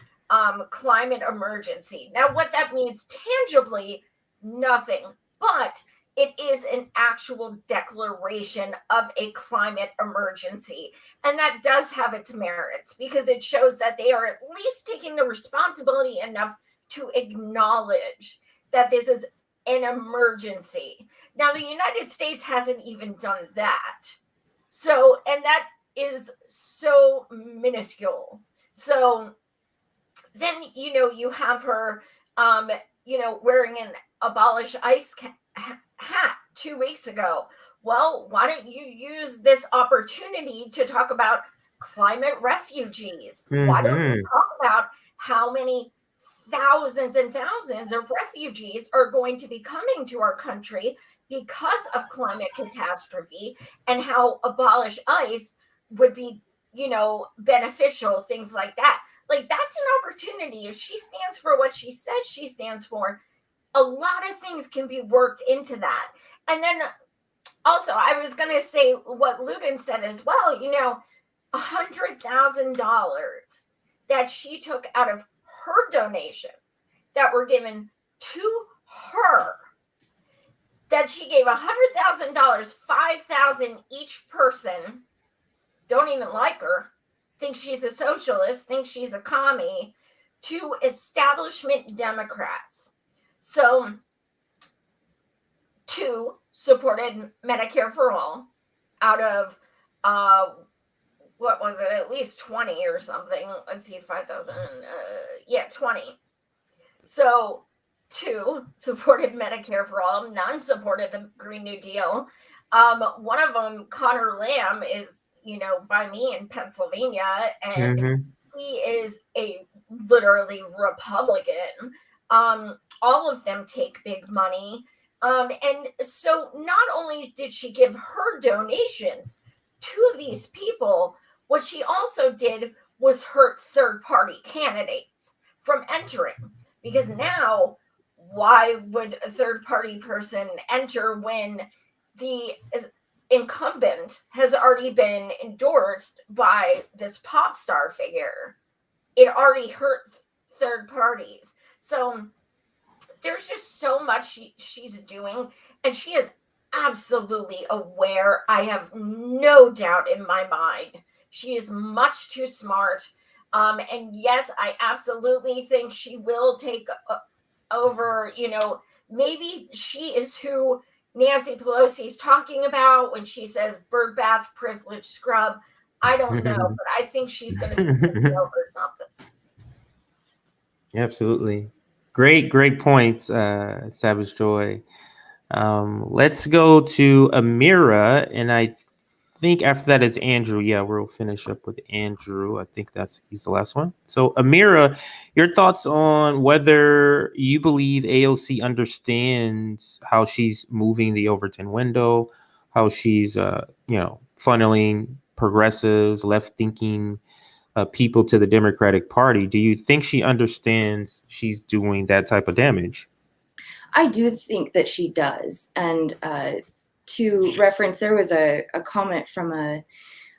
climate emergency. Now, what that means tangibly, nothing. But it is an actual declaration of a climate emergency. And that does have its merits because it shows that they are at least taking the responsibility enough to acknowledge that this is an emergency. Now, the United States hasn't even done that. So, and that is so minuscule. So then, you know, you have her, you know, wearing an abolish ICE hat 2 weeks ago. Well, why don't you use this opportunity to talk about climate refugees? Mm-hmm. Why don't you talk about how many thousands and thousands of refugees are going to be coming to our country because of climate catastrophe and how abolish ICE would be, you know, beneficial, things like that. Like that's an opportunity. If she stands for what she says she stands for, a lot of things can be worked into that. And then also, I was going to say what Lubin said as well, you know, $100,000 that she took out of her donations that were given to her, that she gave $100,000, $5,000 each person, don't even like her, think she's a socialist, think she's a commie, to establishment Democrats. So, 2 supported Medicare for all out of, what was it, at least 20 or something. Let's see, 5,000, 20. So 2 supported Medicare for all, none supported the Green New Deal. One of them, Connor Lamb, is, you know, by me in Pennsylvania, and he is a literally Republican. All of them take big money. And so not only did she give her donations to these people, what she also did was hurt third-party candidates from entering. Because now, why would a third-party person enter when the incumbent has already been endorsed by this pop star figure? It already hurt third parties. So there's just so much she's doing, and she is absolutely aware. I have no doubt in my mind. She is much too smart. And yes, I absolutely think she will take over, you know, maybe she is who Nancy Pelosi is talking about when she says bird bath privilege scrub. I don't know, but I think she's going to be over something. Absolutely. Great points, Savage Joy. Let's go to Amira, and I think after that is Andrew. Yeah, we'll finish up with Andrew. I think he's the last one. So Amira, your thoughts on whether you believe AOC understands how she's moving the Overton window, how she's funneling progressives, left-thinking people to the Democratic Party. Do you think she understands she's doing that type of damage? I do think that she does. And to reference, there was a comment from a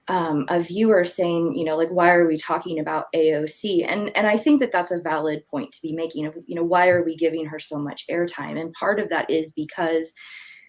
a viewer saying, you know, like, why are we talking about AOC? And I think that that's a valid point to be making of, you know, why are we giving her so much airtime? And part of that is because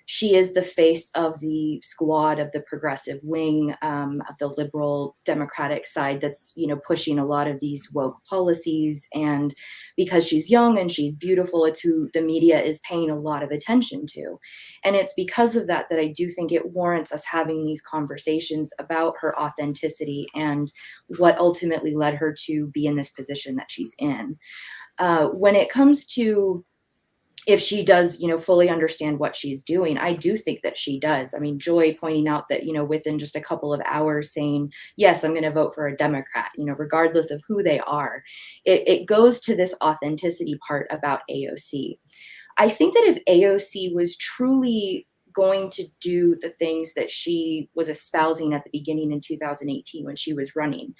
she is the face of the squad of the progressive wing of the liberal democratic side that's, you know, pushing a lot of these woke policies. And because she's young and she's beautiful, it's who the media is paying a lot of attention to. And it's because of that that I do think it warrants us having these conversations about her authenticity and what ultimately led her to be in this position that she's in. When it comes to if she does, you know, fully understand what she's doing, I do think that she does. I mean, Joy pointing out that, you know, within just a couple of hours saying, yes, I'm going to vote for a Democrat, you know, regardless of who they are, it goes to this authenticity part about AOC. I think that if AOC was truly going to do the things that she was espousing at the beginning in 2018 when she was running,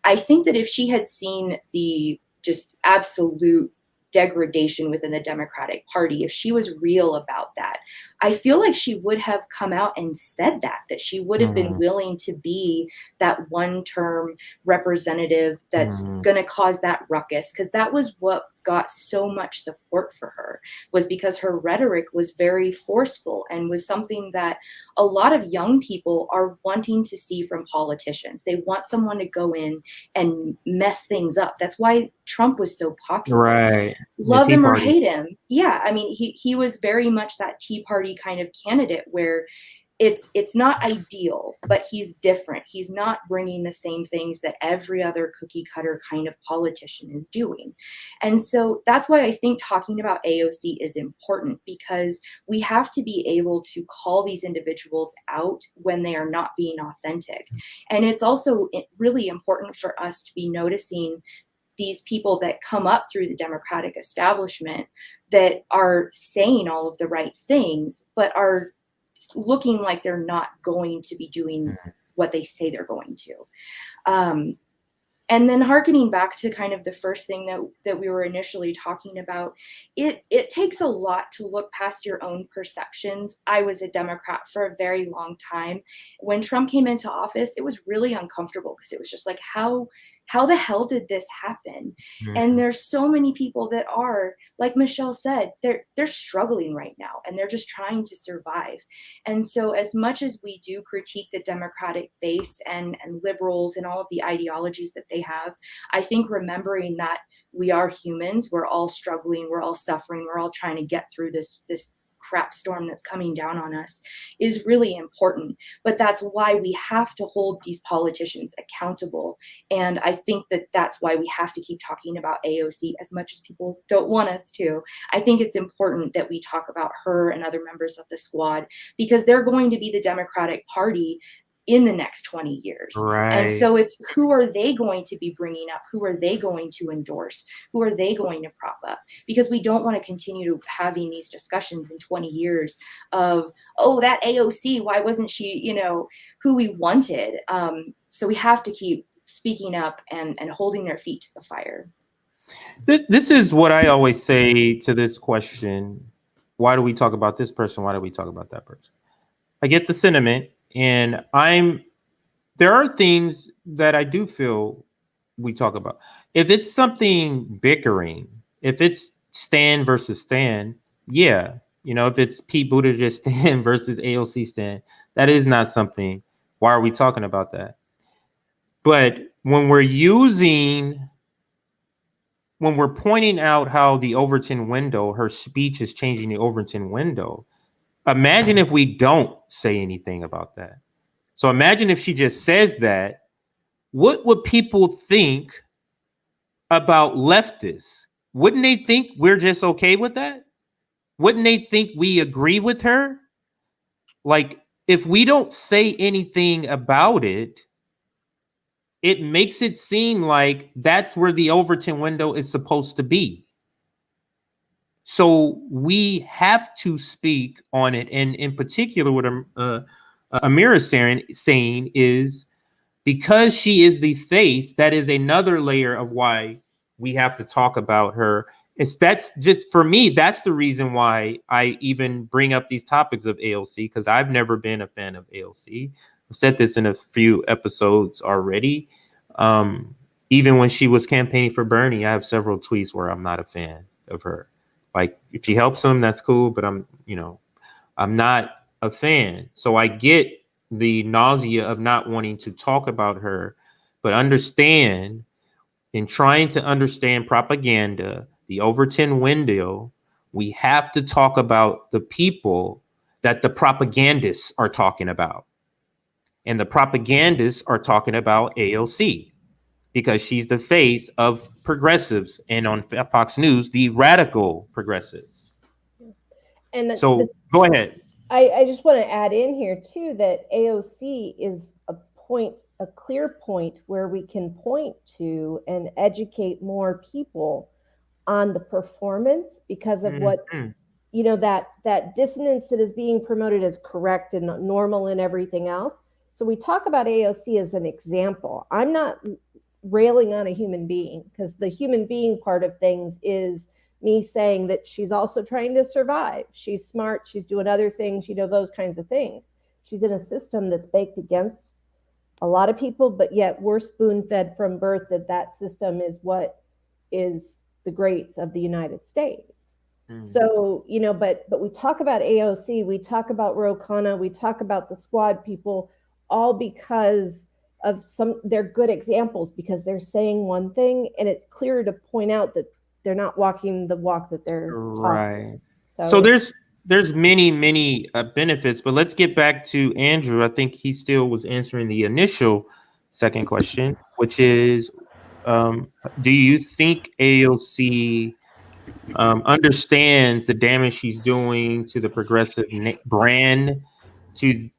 I think that if she had seen the just absolute degradation within the Democratic Party, if she was real about that, I feel like she would have come out and said that she would have been willing to be that one-term representative that's going to cause that ruckus, because that was what got so much support for her, was because her rhetoric was very forceful and was something that a lot of young people are wanting to see from politicians. They want someone to go in and mess things up. That's why Trump was so popular. Right. Love him or hate him. Yeah. I mean, he was very much that Tea Party kind of candidate where it's not ideal, but he's different. He's not bringing the same things that every other cookie cutter kind of politician is doing. And so that's why I think talking about AOC is important, because we have to be able to call these individuals out when they are not being authentic. And it's also really important for us to be noticing these people that come up through the Democratic establishment that are saying all of the right things, but are looking like they're not going to be doing what they say they're going to. And then hearkening back to kind of the first thing that we were initially talking about, it takes a lot to look past your own perceptions. I was a Democrat for a very long time. When Trump came into office, it was really uncomfortable because it was just like, how the hell did this happen? And there's so many people that are, like Michelle said, they're struggling right now and they're just trying to survive. And so as much as we do critique the Democratic base and liberals and all of the ideologies that they have, I think remembering that we are humans, we're all struggling, we're all suffering, we're all trying to get through this crap storm that's coming down on us is really important. But that's why we have to hold these politicians accountable. And I think that that's why we have to keep talking about AOC as much as people don't want us to. I think it's important that we talk about her and other members of the squad, because they're going to be the Democratic Party in the next 20 years. Right. And so it's, who are they going to be bringing up? Who are they going to endorse? Who are they going to prop up? Because we don't want to continue having these discussions in 20 years of, oh, that AOC, why wasn't she, you know, who we wanted? So we have to keep speaking up and holding their feet to the fire. This is what I always say to this question. Why do we talk about this person? Why do we talk about that person? I get the sentiment. And there are things that I do feel we talk about. If it's something bickering, if it's Stan versus Stan, yeah. You know, if it's Pete Buttigieg Stan versus AOC Stan, that is not something. Why are we talking about that? But when we're pointing out how the Overton window, her speech is changing the Overton window, imagine if we don't say anything about that. So imagine if she just says that, what would people think about leftists? Wouldn't they think we're just okay with that? Wouldn't they think we agree with her? Like, if we don't say anything about it, it makes it seem like that's where the Overton window is supposed to be. So we have to speak on it. And in particular, what Amira is saying is, because she is the face, that is another layer of why we have to talk about her. That's just, for me, that's the reason why I even bring up these topics of AOC, because I've never been a fan of AOC. I've said this in a few episodes already. Even when she was campaigning for Bernie, I have several tweets where I'm not a fan of her. Like, if she helps him, that's cool, but I'm not a fan. So I get the nausea of not wanting to talk about her, but understand, in trying to understand propaganda, the Overton window, we have to talk about the people that the propagandists are talking about. And the propagandists are talking about AOC, because she's the face of progressives, and on Fox News, the radical progressives. And so go ahead. I just want to add in here too that AOC is a clear point where we can point to and educate more people on the performance, because of what, that dissonance that is being promoted as correct and normal and everything else. So we talk about AOC as an example. I'm not railing on a human being, because the human being part of things is me saying that she's also trying to survive. She's smart. She's doing other things, those kinds of things. She's in a system that's baked against a lot of people, but yet we're spoon-fed from birth that system is what is the greats of the United States. So, but we talk about AOC, we talk about Ro Khanna, we talk about the squad people, all because of they're good examples, because they're saying one thing, and it's clear to point out that they're not walking the walk that they're right. Talking. So there's many benefits, but let's get back to Andrew. I think he still was answering the initial second question, which is, do you think AOC understands the damage she's doing to the progressive brand, to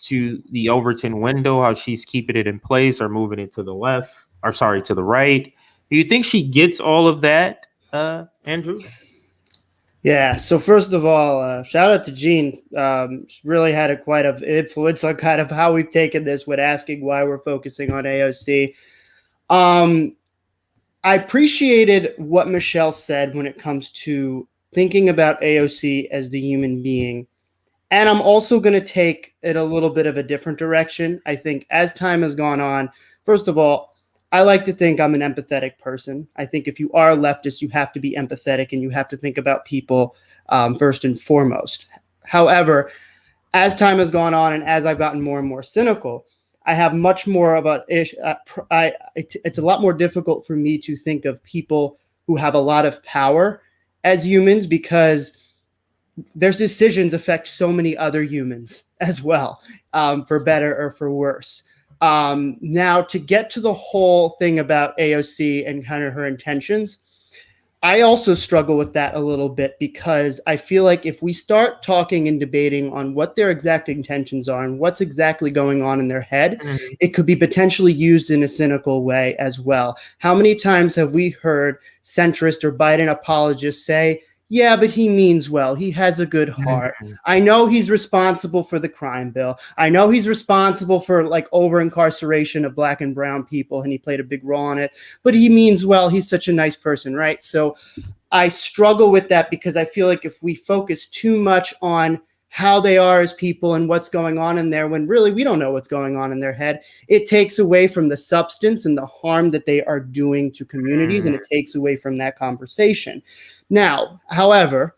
the Overton window, how she's keeping it in place or moving it to the left, or sorry, to the right? Do you think she gets all of that, Andrew? Yeah. So first of all, shout out to Jean. She's really had quite an influence on kind of how we've taken this with asking why we're focusing on AOC. I appreciated what Michelle said when it comes to thinking about AOC as the human being. And I'm also going to take it a little bit of a different direction. I think as time has gone on, first of all, I like to think I'm an empathetic person. I think if you are a leftist, you have to be empathetic and you have to think about people first and foremost. However, as time has gone on and as I've gotten more and more cynical, I have much more of it's a lot more difficult for me to think of people who have a lot of power as humans, because their decisions affect so many other humans as well, for better or for worse. Now, to get to the whole thing about AOC and kind of her intentions, I also struggle with that a little bit, because I feel like if we start talking and debating on what their exact intentions are and what's exactly going on in their head, it could be potentially used in a cynical way as well. How many times have we heard centrist or Biden apologists say, yeah, but he means well. He has a good heart. I know he's responsible for the crime bill. I know he's responsible for over incarceration of Black and brown people, and he played a big role in it, but he means well. He's such a nice person, right? So I struggle with that, because I feel like if we focus too much on how they are as people and what's going on in there, when really we don't know what's going on in their head, it takes away from the substance and the harm that they are doing to communities, and it takes away from that conversation. Now, however,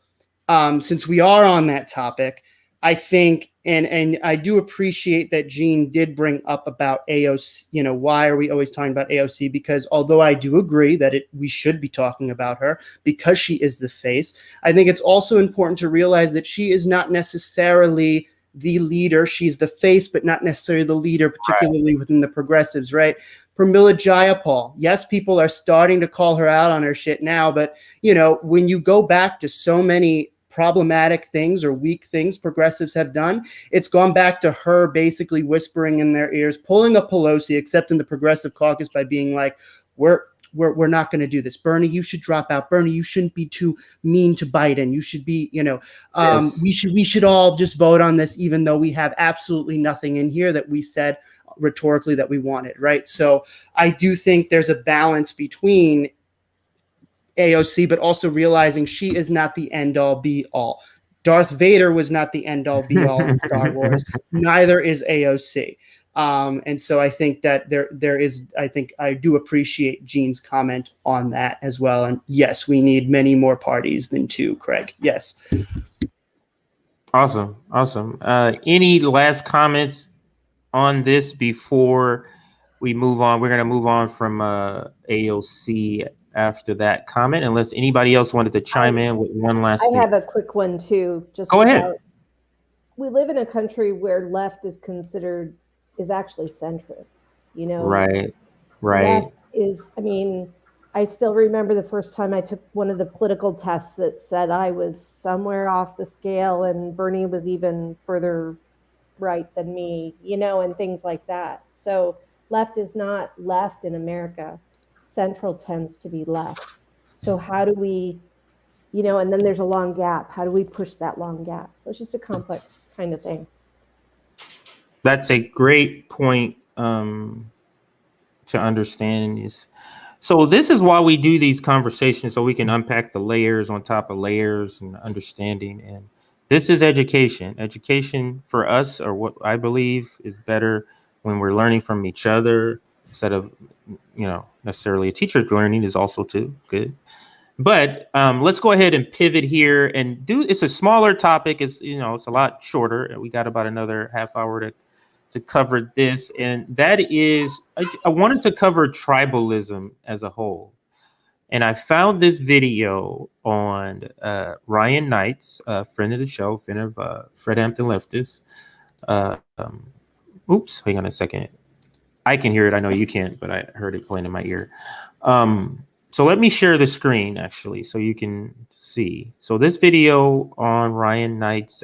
since we are on that topic, I think, and I do appreciate that Jean did bring up about AOC, why are we always talking about AOC? Because although I do agree that we should be talking about her because she is the face, I think it's also important to realize that she is not necessarily the leader. She's the face, but not necessarily the leader, particularly within the progressives, right? Pramila Jayapal, yes, people are starting to call her out on her shit now, but when you go back to so many problematic things or weak things progressives have done, it's gone back to her basically whispering in their ears, pulling a Pelosi, except in the progressive caucus, by being like, we're not going to do this. Bernie, you should drop out. Bernie, you shouldn't be too mean to Biden. You should be, yes. we should all just vote on this, even though we have absolutely nothing in here that we said rhetorically that we wanted, right? So I do think there's a balance between AOC, but also realizing she is not the end all be all. Darth Vader was not the end all be all in Star Wars. Neither is AOC. And so I think that there is, I think I do appreciate Jean's comment on that as well. And yes, we need many more parties than 2, Craig. Yes. Awesome. Any last comments on this before we move on? We're going to move on from AOC after that comment, unless anybody else wanted to chime in with one last thing. I have a quick one too. Just go ahead. We live in a country where left is actually centrist, you know? Right. Left is, I mean, I still remember the first time I took one of the political tests that said I was somewhere off the scale and Bernie was even further right than me, you know, and things like that. So left is not left in America. Central tends to be left. So how do we, you know, and then there's a long gap. How do we push that long gap? So it's just a complex kind of thing. That's a great point to understand. So this is why we do these conversations, so we can unpack the layers on top of layers and understanding. And this is education. Education for us, or what I believe is better when we're learning from each other instead of, you know, necessarily a teacher learning is also too good. But let's go ahead and pivot here and it's a smaller topic. It's, you know, it's a lot shorter. We got about another half hour to cover this. And that is, I wanted to cover tribalism as a whole. And I found this video on Ryan Knight's, friend of the show, friend of Fred Hampton Leftist. Oops, hang on a second. I can hear it. I know you can't, but I heard it playing in my ear. So let me share the screen, actually, so you can see. So this video on Ryan Knight's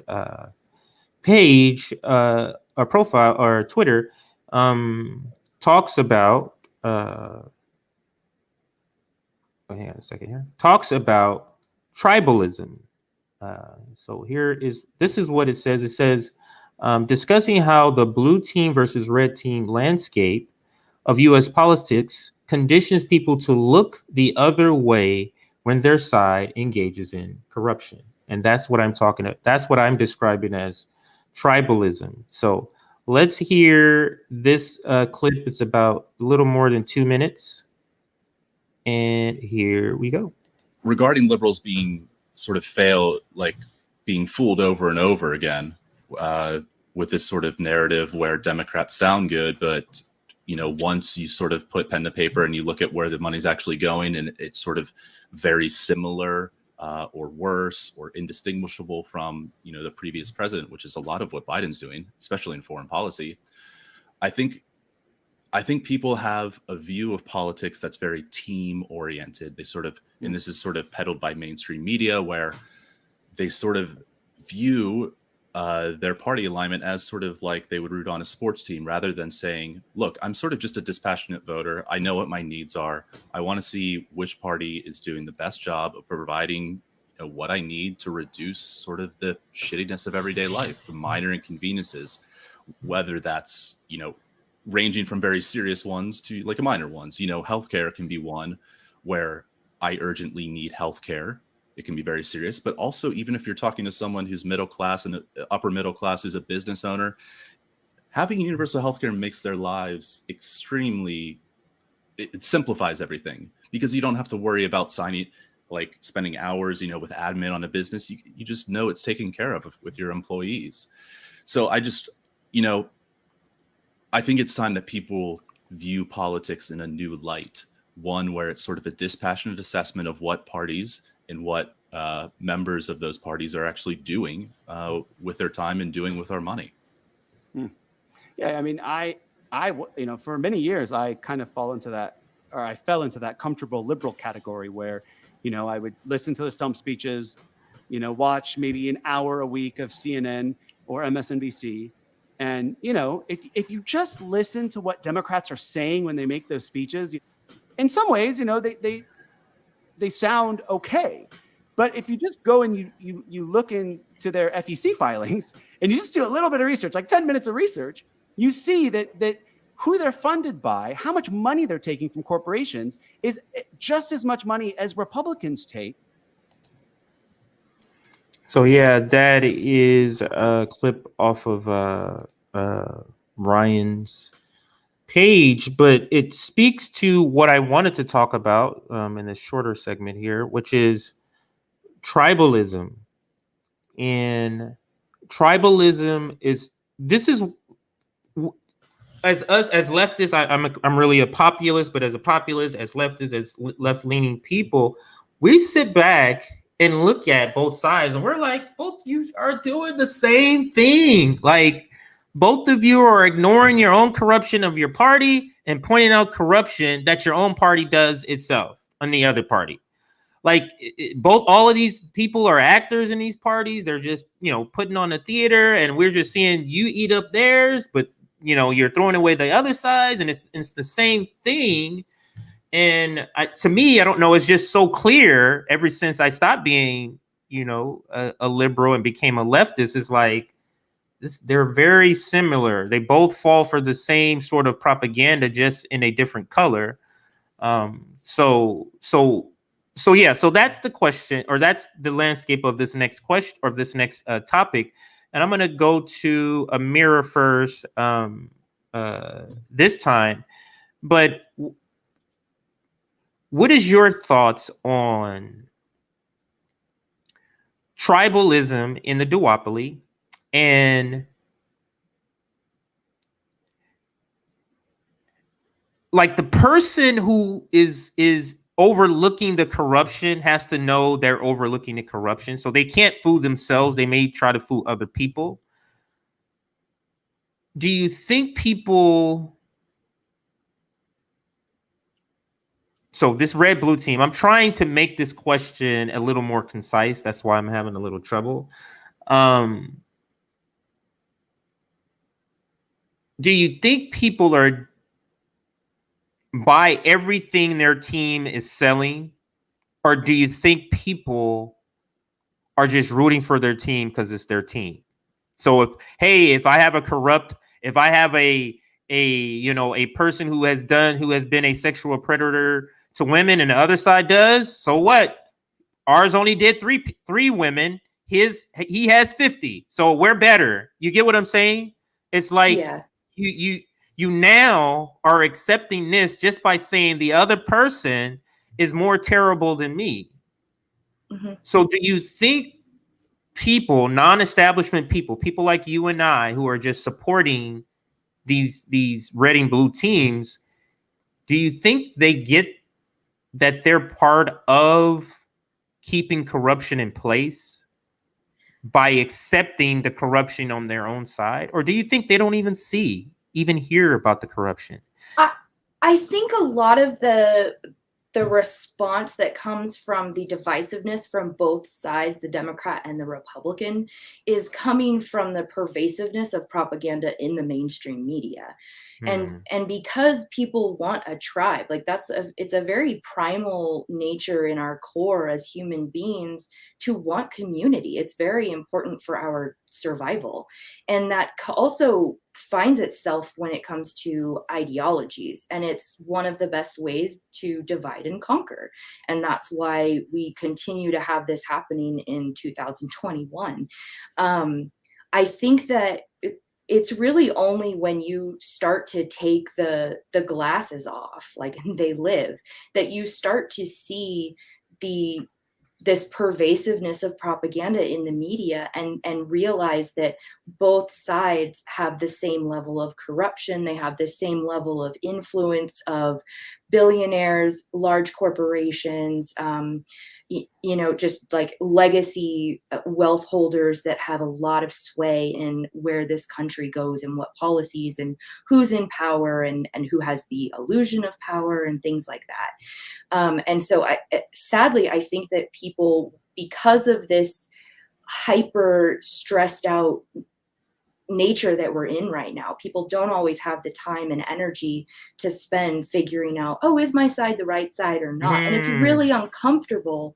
page, or profile, or Twitter, talks about, hang on a second here, talks about tribalism. So this is what it says. It says, discussing how the blue team versus red team landscape of U.S. politics conditions people to look the other way when their side engages in corruption. And that's what I'm talking about. That's what I'm describing as tribalism. So let's hear this clip. It's about a little more than 2 minutes. And here we go. Regarding liberals being sort of being fooled over and over again with this sort of narrative where Democrats sound good, but you know, once you sort of put pen to paper and you look at where the money's actually going, and it's sort of very similar or worse or indistinguishable from, you know, the previous president, which is a lot of what Biden's doing, especially in foreign policy. I think people have a view of politics that's very team oriented. They sort of, and this is sort of peddled by mainstream media, where they sort of view their party alignment as sort of like they would root on a sports team, rather than saying, look, I'm sort of just a dispassionate voter. I know what my needs are. I want to see which party is doing the best job of providing, you know, what I need to reduce sort of the shittiness of everyday life, the minor inconveniences, whether that's, you know, ranging from very serious ones to like minor ones. You know, healthcare can be one where I urgently need healthcare. It can be very serious, but also even if you're talking to someone who's middle class and upper middle class, who's a business owner, having universal healthcare makes their lives extremely, it simplifies everything, because you don't have to worry about spending hours, you know, with admin on a business. You just know it's taken care of with your employees. So I just, you know, I think it's time that people view politics in a new light, one where it's sort of a dispassionate assessment of what parties and what members of those parties are actually doing with their time and doing with our money. Yeah, I mean, I, you know, for many years, I kind of fell into that comfortable liberal category where, you know, I would listen to the stump speeches, you know, watch maybe an hour a week of CNN or MSNBC. And, you know, if you just listen to what Democrats are saying when they make those speeches, in some ways, you know, they sound okay. But if you just go and you look into their FEC filings and you just do a little bit of research, like 10 minutes of research, you see that who they're funded by, how much money they're taking from corporations is just as much money as Republicans take. So yeah, that is a clip off of Ryan's page, but it speaks to what I wanted to talk about in this shorter segment here, which is tribalism. And tribalism is as us as leftists. I'm really a populist, but as a populist, as leftists, as left-leaning people, we sit back and look at both sides, and we're like, both you are doing the same thing. Like, both of you are ignoring your own corruption of your party and pointing out corruption that your own party does itself on the other party. Like, all of these people are actors in these parties. They're just, putting on a theater, and we're just seeing you eat up theirs, but you're throwing away the other sides, and it's the same thing. And to me, I don't know, it's just so clear ever since I stopped being, a liberal and became a leftist. Is like this, they're very similar. They both fall for the same sort of propaganda, just in a different color. So that's the question, or that's the landscape of this next question, or this next topic. And I'm going to go to Amira first this time. But what is your thoughts on tribalism in the duopoly, and like the person who is overlooking the corruption has to know they're overlooking the corruption, so they can't fool themselves. They may try to fool other people. Do you think people... So this red-blue team, I'm trying to make this question a little more concise. That's why I'm having a little trouble. Do you think people are buy everything their team is selling, or do you think people are just rooting for their team because it's their team? So if I have a person who has been a sexual predator to women, and the other side does, so what? Ours only did three women. He has 50, so we're better. You get what I'm saying? It's like, you now are accepting this just by saying the other person is more terrible than me. Mm-hmm. So do you think people, non-establishment people like you and I, who are just supporting these red and blue teams, do you think they get that they're part of keeping corruption in place by accepting the corruption on their own side? Or do you think they don't even hear about the corruption? I think a lot of the response that comes from the divisiveness from both sides, the Democrat and the Republican, is coming from the pervasiveness of propaganda in the mainstream media. And because people want a tribe, like it's a very primal nature in our core as human beings to want community. It's very important for our survival. And that also finds itself when it comes to ideologies. And it's one of the best ways to divide and conquer. And that's why we continue to have this happening in 2021. I think that it's really only when you start to take the glasses off, like they live, that you start to see this pervasiveness of propaganda in the media and realize that both sides have the same level of corruption. They have the same level of influence of billionaires, large corporations, just like legacy wealth holders that have a lot of sway in where this country goes and what policies and who's in power and who has the illusion of power and things like that. And so sadly, I think that people, because of this hyper stressed out nature that we're in right now, people don't always have the time and energy to spend figuring out, is my side the right side or not? And it's really uncomfortable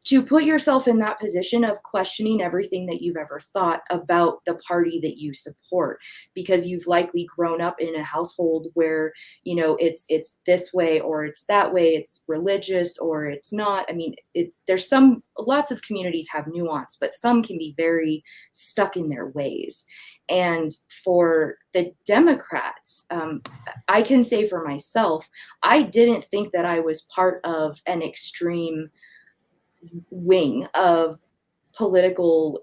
to put yourself in that position of questioning everything that you've ever thought about the party that you support, because you've likely grown up in a household where, you know, it's this way or it's that way, it's religious or it's not. I mean, lots of communities have nuance, but some can be very stuck in their ways. And for the Democrats, I can say for myself, I didn't think that I was part of an extreme wing of political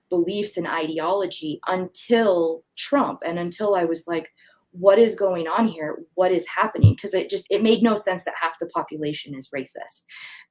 beliefs and ideology until Trump, and until I was like, what is going on here? What is happening? Because it made no sense that half the population is racist.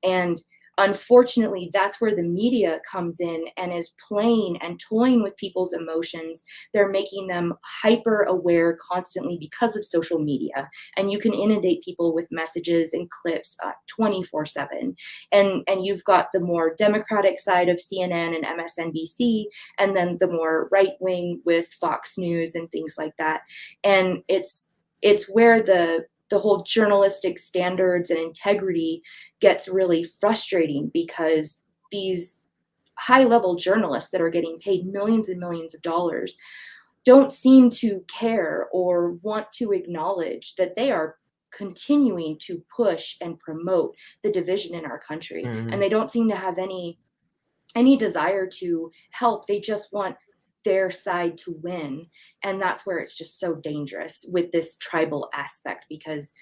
And unfortunately, that's where the media comes in and is playing and toying with people's emotions. They're making them hyper aware constantly because of social media. And you can inundate people with messages and clips 24/7. And you've got the more Democratic side of CNN and MSNBC, and then the more right wing with Fox News and things like that. And it's where the whole journalistic standards and integrity gets really frustrating, because these high-level journalists that are getting paid millions and millions of dollars don't seem to care or want to acknowledge that they are continuing to push and promote the division in our country. And they don't seem to have any desire to help. They just want their side to win. And that's where it's just so dangerous with this tribal aspect, because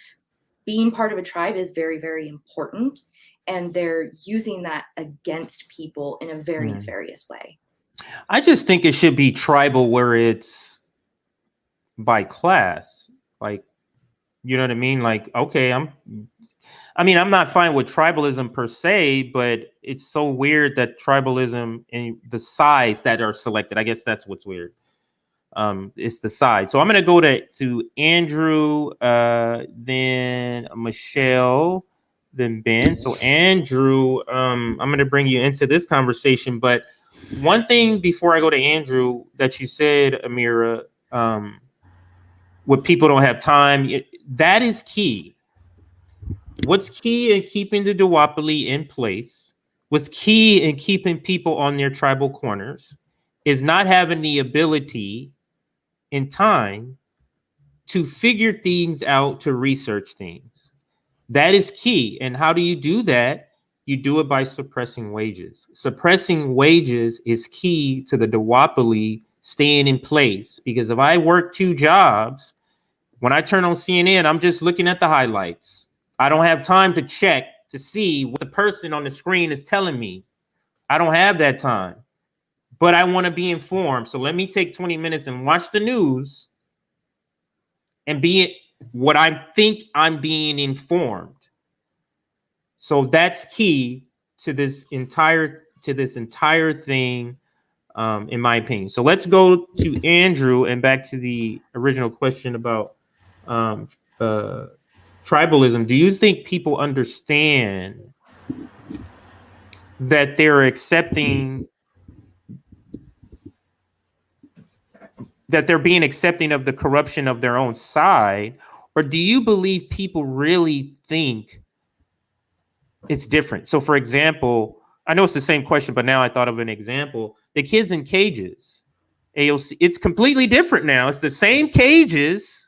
being part of a tribe is very, very important. And they're using that against people in a very nefarious way. I just think it should be tribal where it's by class. Like, you know what I mean? Like, okay, I'm not fine with tribalism per se, but it's so weird that tribalism and the sides that are selected, I guess that's what's weird. It's the side. So I'm going to go to Andrew, then Michelle, then Ben. So Andrew, I'm going to bring you into this conversation. But one thing before I go to Andrew that you said, Amira, what people don't have time, that is key. What's key in keeping the duopoly in place, what's key in keeping people on their tribal corners, is not having the ability in time to figure things out, to research things. That is key. And how do you do that? You do it by suppressing wages. Suppressing wages is key to the duopoly staying in place. Because if I work 2 jobs, when I turn on CNN, I'm just looking at the highlights. I don't have time to check to see what the person on the screen is telling me. I don't have that time, but I want to be informed. So let me take 20 minutes and watch the news and be what I think I'm being informed. So that's key to this entire thing, in my opinion. So let's go to Andrew and back to the original question about tribalism. Do you think people understand that they're accepting, that they're being accepting of the corruption of their own side? Or do you believe people really think it's different? So for example, I know it's the same question, but now I thought of an example. The kids in cages, AOC, it's completely different now. It's the same cages,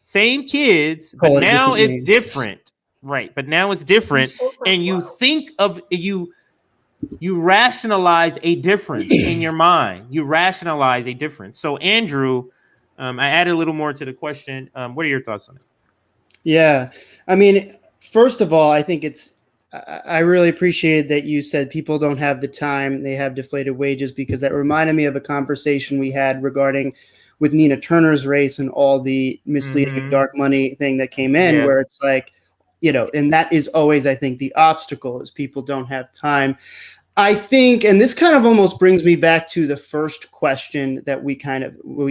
same kids, but now it's different. Right. But now it's different. And you think of you rationalize a difference in your mind. You rationalize a difference. So Andrew, I added a little more to the question. What are your thoughts on it? Yeah. I mean, first of all, I think I really appreciated that you said people don't have the time, they have deflated wages, because that reminded me of a conversation we had regarding with Nina Turner's race and all the misleading dark money thing that came in, where it's like, you know, and that is always, I think, the obstacle is people don't have time. I think, and this kind of almost brings me back to the first question that we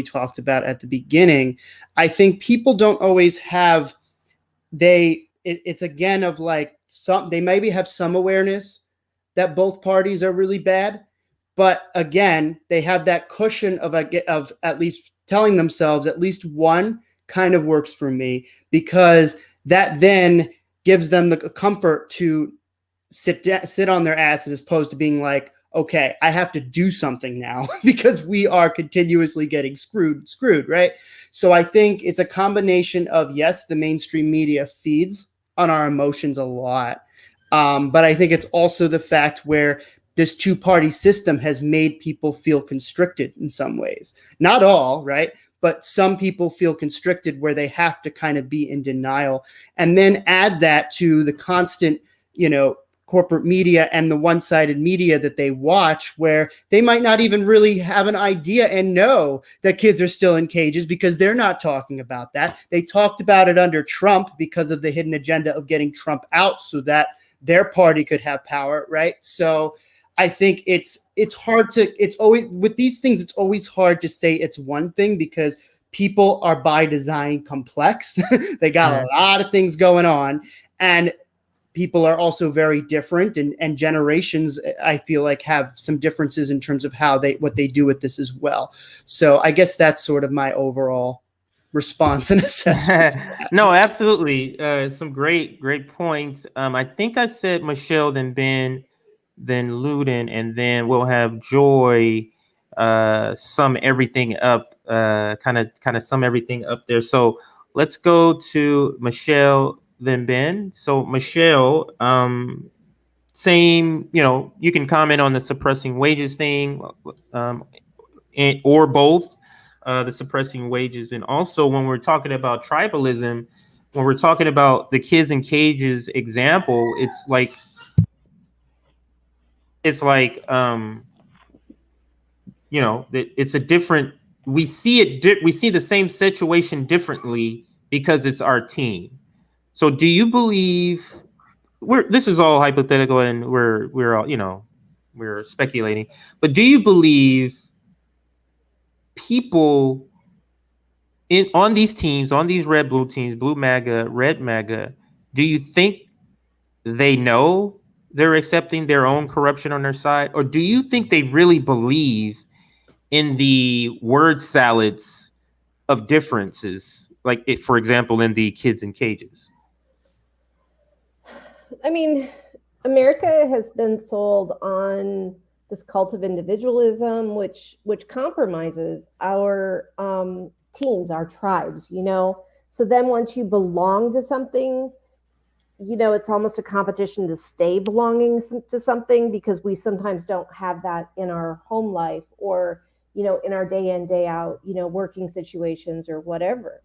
talked about at the beginning. I think people don't always have, it's again of like they maybe have some awareness that both parties are really bad, but again, they have that cushion of at least telling themselves at least one kind of works for me, because that then gives them the comfort to sit on their ass as opposed to being like, okay, I have to do something now because we are continuously getting screwed, right? So I think it's a combination of, yes, the mainstream media feeds on our emotions a lot. But I think it's also the fact where this two-party system has made people feel constricted in some ways. Not all, right? But some people feel constricted where they have to kind of be in denial. And then add that to the constant, corporate media and the one-sided media that they watch, where they might not even really have an idea and know that kids are still in cages because they're not talking about that. They talked about it under Trump because of the hidden agenda of getting Trump out so that their party could have power, right? So I think it's always, with these things, it's always hard to say it's one thing because people are by design complex. They got a lot of things going on, and people are also very different, and generations, I feel like, have some differences in terms of what they do with this as well. So I guess that's sort of my overall response and assessment. No, absolutely. Some great points. I think I said Michelle, then Ben, then Luden, and then we'll have Joy sum everything up, kind of sum everything up there. So let's go to Michelle, then Ben. So Michelle, same, you can comment on the suppressing wages thing, or both, the suppressing wages. And also when we're talking about tribalism, when we're talking about the kids in cages example, it's like it's a different, we see the same situation differently because it's our team. So do you believe, this is all hypothetical and we're all, we're speculating, but do you believe people on these teams, on these red blue teams, blue MAGA, red MAGA, do you think they know they're accepting their own corruption on their side? Or do you think they really believe in the word salads of differences, like for example, in the kids in cages? I mean, America has been sold on this cult of individualism, which compromises our teams, our tribes, So then once you belong to something, it's almost a competition to stay belonging to something, because we sometimes don't have that in our home life or, in our day in, day out, working situations or whatever.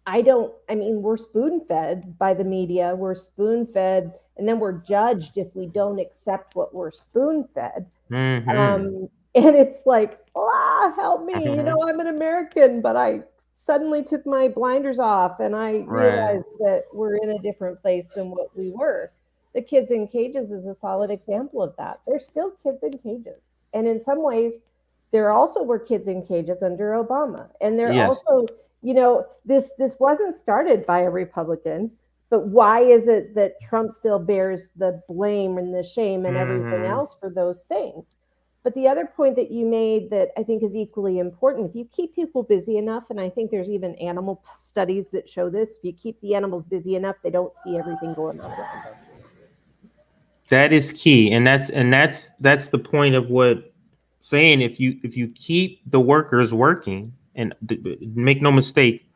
We're spoon-fed by the media. We're spoon-fed, and then we're judged if we don't accept what we're spoon-fed. Mm-hmm. And it's like, help me, I'm an American, but I suddenly took my blinders off and I realized that we're in a different place than what we were. The kids in cages is a solid example of that. There's still kids in cages. And in some ways, there also were kids in cages under Obama. And there also, this wasn't started by a Republican, but why is it that Trump still bears the blame and the shame and everything else for those things? But the other point that you made that I think is equally important, if you keep people busy enough, and I think there's even animal studies that show this, if you keep the animals busy enough, they don't see everything going on around them. That is key. And that's the point of what saying, if you keep the workers working, and make no mistake,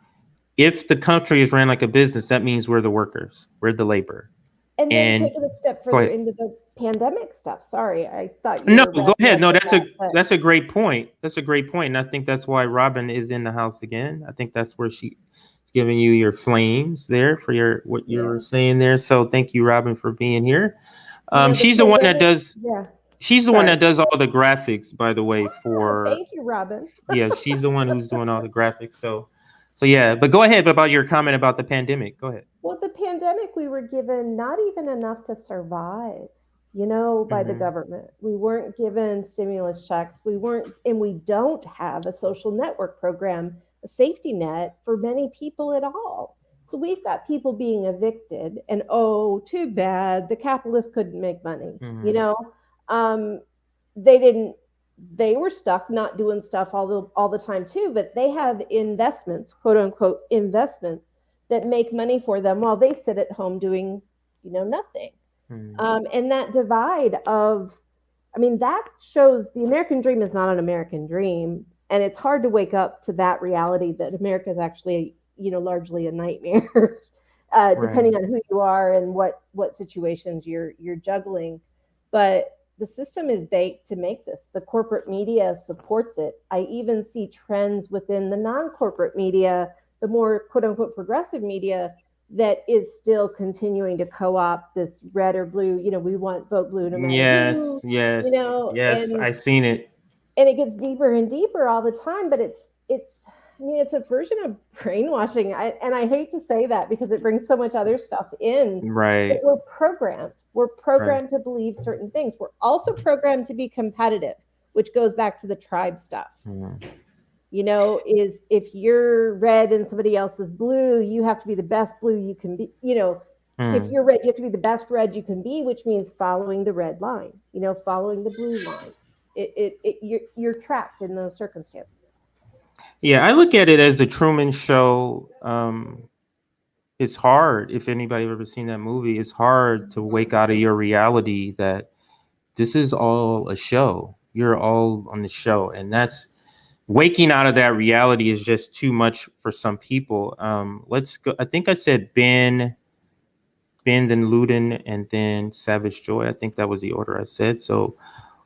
if the country is ran like a business, that means we're the workers, we're the labor. And then take it a step further into the pandemic stuff. Sorry, I thought you No, go ahead. No, that's a great point. That's a great point. And I think that's why Robin is in the house again. I think that's where she's giving you your flames there for what you were saying there. So thank you, Robin, for being here. She's the one that does. Yeah. She's the one that does all the graphics, by the way. Thank you, Robin. Yeah, she's the one who's doing all the graphics. So yeah, but go ahead about your comment about the pandemic. Go ahead. Well, the pandemic, we were given not even enough to survive, by the government. We weren't given stimulus checks. And we don't have a social network program, a safety net for many people at all. So we've got people being evicted, and too bad, the capitalists couldn't make money. They were stuck not doing stuff all the time too, but they have investments, quote unquote investments, that make money for them while they sit at home doing, nothing. And that divide that shows the American dream is not an American dream. And it's hard to wake up to that reality that America is actually, largely a nightmare, depending on who you are and what situations you're juggling. But the system is baked to make this. The corporate media supports it. I even see trends within the non-corporate media, the more quote unquote progressive media, that is still continuing to co-opt this red or blue. We want vote blue no matter who. Yes, I've seen it. And it gets deeper and deeper all the time, but it's a version of brainwashing. I hate to say that because it brings so much other stuff in. Right. But we're programmed. We're programmed to believe certain things. We're also programmed to be competitive, which goes back to the tribe stuff. Is if you're red and somebody else is blue, you have to be the best blue you can be. If you're red, you have to be the best red you can be, which means following the red line, following the blue line. You're trapped in those circumstances. Yeah, I look at it as the Truman Show. It's hard, if anybody ever seen that movie, it's hard to wake out of your reality that this is all a show. You're all on the show. And that's waking out of that reality is just too much for some people. Let's go. I think I said Ben, then Ludin, and then Savage Joy. I think that was the order I said. So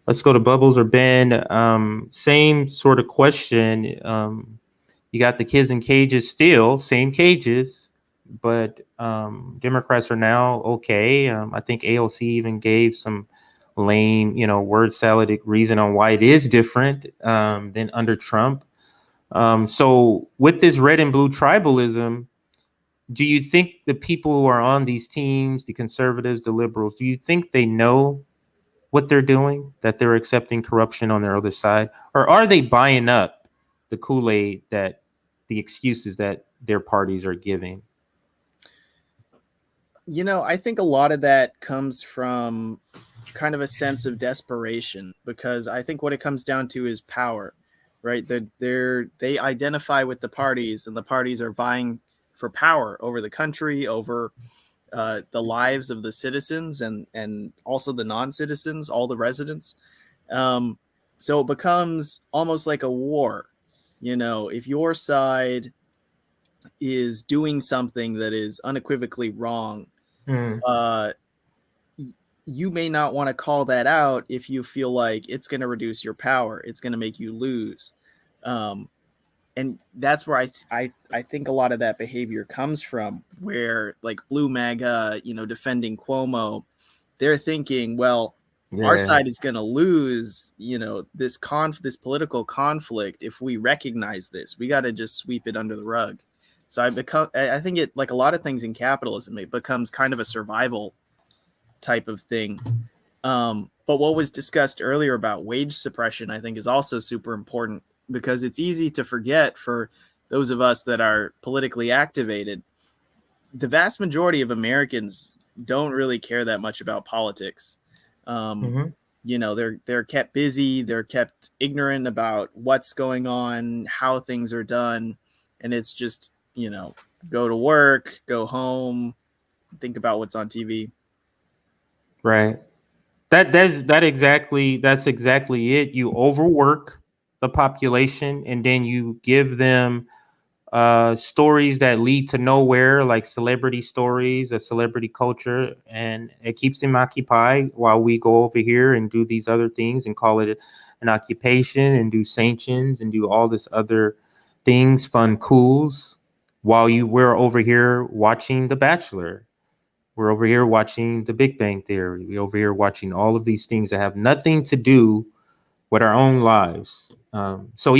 let's go to Bubbles or Ben. Same sort of question. You got the kids in cages still, same cages, but Democrats are now okay. I think AOC even gave some lame, word salad reason on why it is different than under Trump. So with this red and blue tribalism, do you think the people who are on these teams, the conservatives, the liberals, do you think they know what they're doing, that they're accepting corruption on their other side? Or are they buying up the Kool-Aid, that the excuses that their parties are giving? I think a lot of that comes from kind of a sense of desperation, because I think what it comes down to is power, right? They identify with the parties, and the parties are vying for power over the country, over the lives of the citizens and also the non-citizens, all the residents. So it becomes almost like a war. If your side is doing something that is unequivocally wrong, you may not want to call that out if you feel like it's going to reduce your power. It's going to make you lose. And that's where I think a lot of that behavior comes from, where like Blue MAGA, defending Cuomo, they're thinking, well, our side is going to lose, this political conflict. If we recognize this, we got to just sweep it under the rug. So I think it, like a lot of things in capitalism, it becomes kind of a survival type of thing. But what was discussed earlier about wage suppression, I think, is also super important, because it's easy to forget for those of us that are politically activated. The vast majority of Americans don't really care that much about politics. They're kept busy, they're kept ignorant about what's going on, how things are done, and it's just, go to work, go home, think about what's on TV. Right. That's exactly it. You overwork the population, and then you give them stories that lead to nowhere, like celebrity stories, a celebrity culture, and it keeps them occupied while we go over here and do these other things and call it an occupation and do sanctions and do all this other things, fun cools, while we're over here watching The Bachelor. We're over here watching The Big Bang Theory. We're over here watching all of these things that have nothing to do with our own lives. So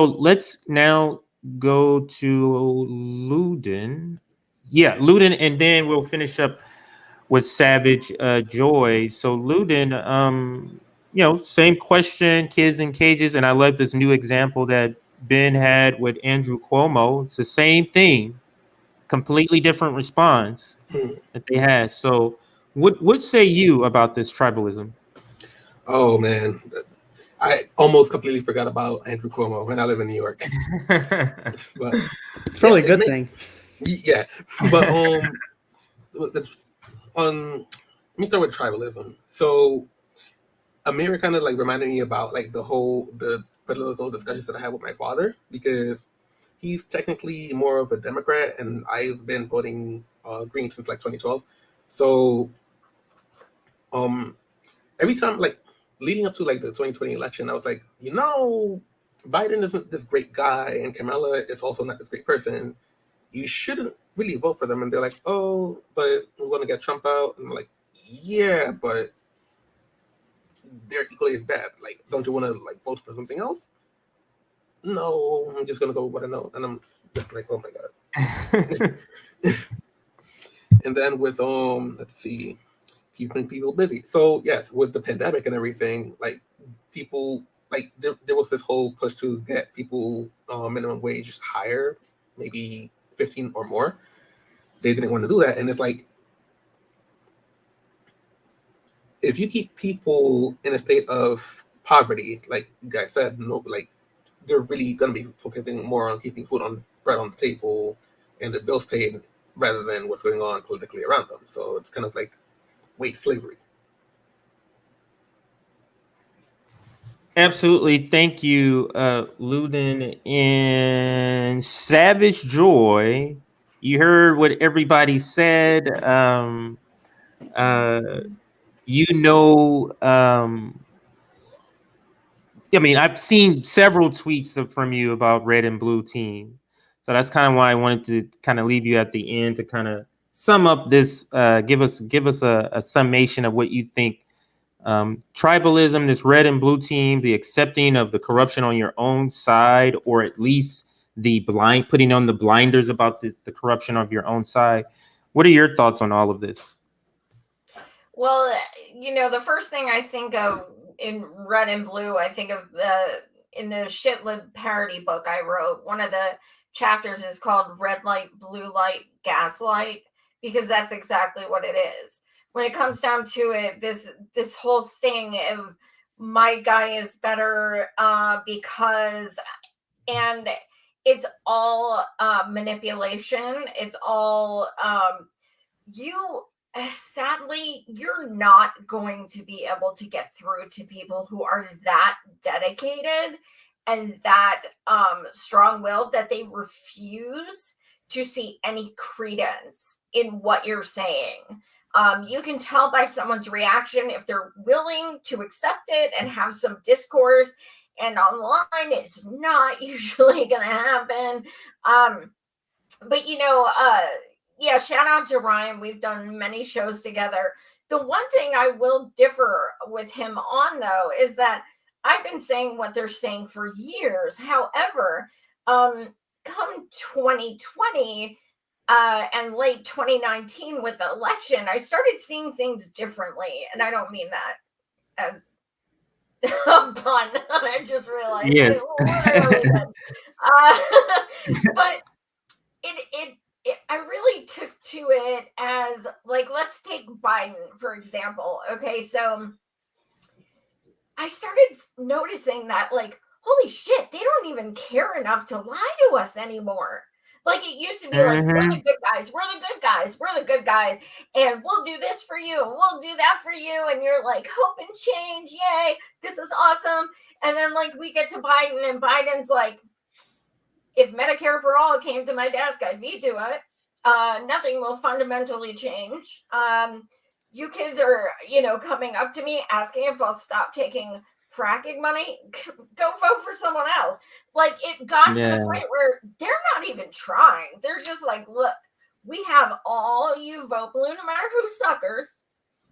let's now go to Ludin. Yeah, Ludin, and then we'll finish up with Savage Joy. So Ludin, same question, kids in cages, and I love this new example that Ben had with Andrew Cuomo. It's the same thing, completely different response that they had. So what say you about this tribalism? Oh man, I almost completely forgot about Andrew Cuomo, and I live in New York. But it's probably a good thing. Yeah, but let me start with tribalism. So Amir kind of like reminded me about like the political discussions that I had with my father, because he's technically more of a Democrat and I've been voting green since like 2012. So every time, like leading up to like the 2020 election, I was like, Biden isn't this great guy and Kamala is also not this great person. You shouldn't really vote for them. And they're like, oh, but we're going to get Trump out. And I'm like, yeah, but they're equally as bad. Like, don't you want to like vote for something else? No, I'm just going to go with what I know. And I'm just like, oh my God. And then with, let's see, keeping people busy. So yes, with the pandemic and everything, like people, like there was this whole push to get people minimum wage higher, maybe 15 or more. They didn't want to do that. And it's like, if you keep people in a state of poverty, like you guys said, like they're really going to be focusing more on keeping bread on the table and the bills paid rather than what's going on politically around them. So it's kind of like wage slavery. Absolutely. Thank you, Luden and Savage Joy. You heard what everybody said. I mean, I've seen several tweets from you about red and blue team. So that's kind of why I wanted to kind of leave you at the end to kind of sum up this, give us a summation of what you think tribalism, this red and blue team, the accepting of the corruption on your own side, or at least putting on the blinders about the corruption of your own side. What are your thoughts on all of this? Well, the first thing I think of in red and blue, I think of in the shitlib parody book I wrote, one of the chapters is called Red Light, Blue Light, Gaslight, because that's exactly what it is. When it comes down to it, this whole thing of my guy is better because, and it's all manipulation. It's all sadly, you're not going to be able to get through to people who are that dedicated and that strong-willed that they refuse to see any credence in what you're saying. You can tell by someone's reaction if they're willing to accept it and have some discourse. And online, it's not usually going to happen. But yeah, shout out to Ryan. We've done many shows together. The one thing I will differ with him on, though, is that I've been saying what they're saying for years. However, come 2020 and late 2019 with the election, I started seeing things differently. And I don't mean that as a pun. I just realized. Yes. But I really took to it as like, let's take Biden, for example. Okay, so I started noticing that, like, holy shit, they don't even care enough to lie to us anymore. Like, it used to be like, we're the good guys, we're the good guys, we're the good guys, and we'll do this for you, we'll do that for you, and you're like, hope and change, yay, this is awesome. And then, like, we get to Biden, and Biden's like, if Medicare for all came to my desk, I'd veto it. Nothing will fundamentally change. You kids are, coming up to me asking if I'll stop taking fracking money. Go vote for someone else. Like, it got to the point where they're not even trying. They're just like, look, we have all you vote blue, no matter who suckers.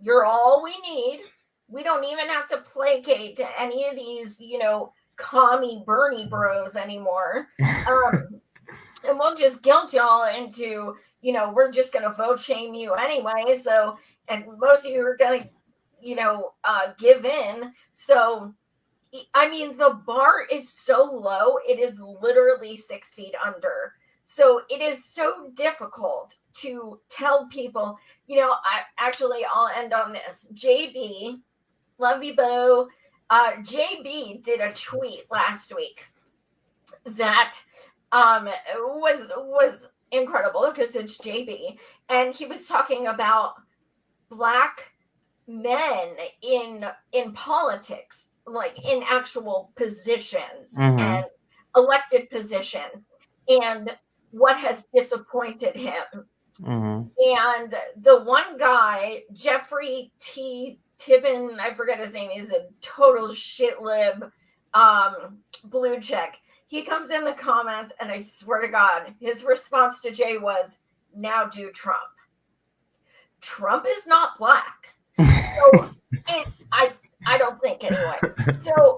You're all we need. We don't even have to placate to any of these, commie Bernie bros anymore. And we'll just guilt y'all into, we're just going to vote shame you anyway. So, and most of you are going to, give in. So, I mean, the bar is so low, it is literally 6 feet under. So it is so difficult to tell people, I'll end on this. JB, love you, boo. JB did a tweet last week that was incredible because it's JB, and he was talking about Black men in politics, like in actual positions and elected positions, and what has disappointed him. And the one guy, Jeffrey T. Tibbin, I forget his name, he's a total shit lib, blue check. He comes in the comments, and I swear to God, his response to Jay was, "Now do Trump." Trump is not Black. So I don't think anyway. So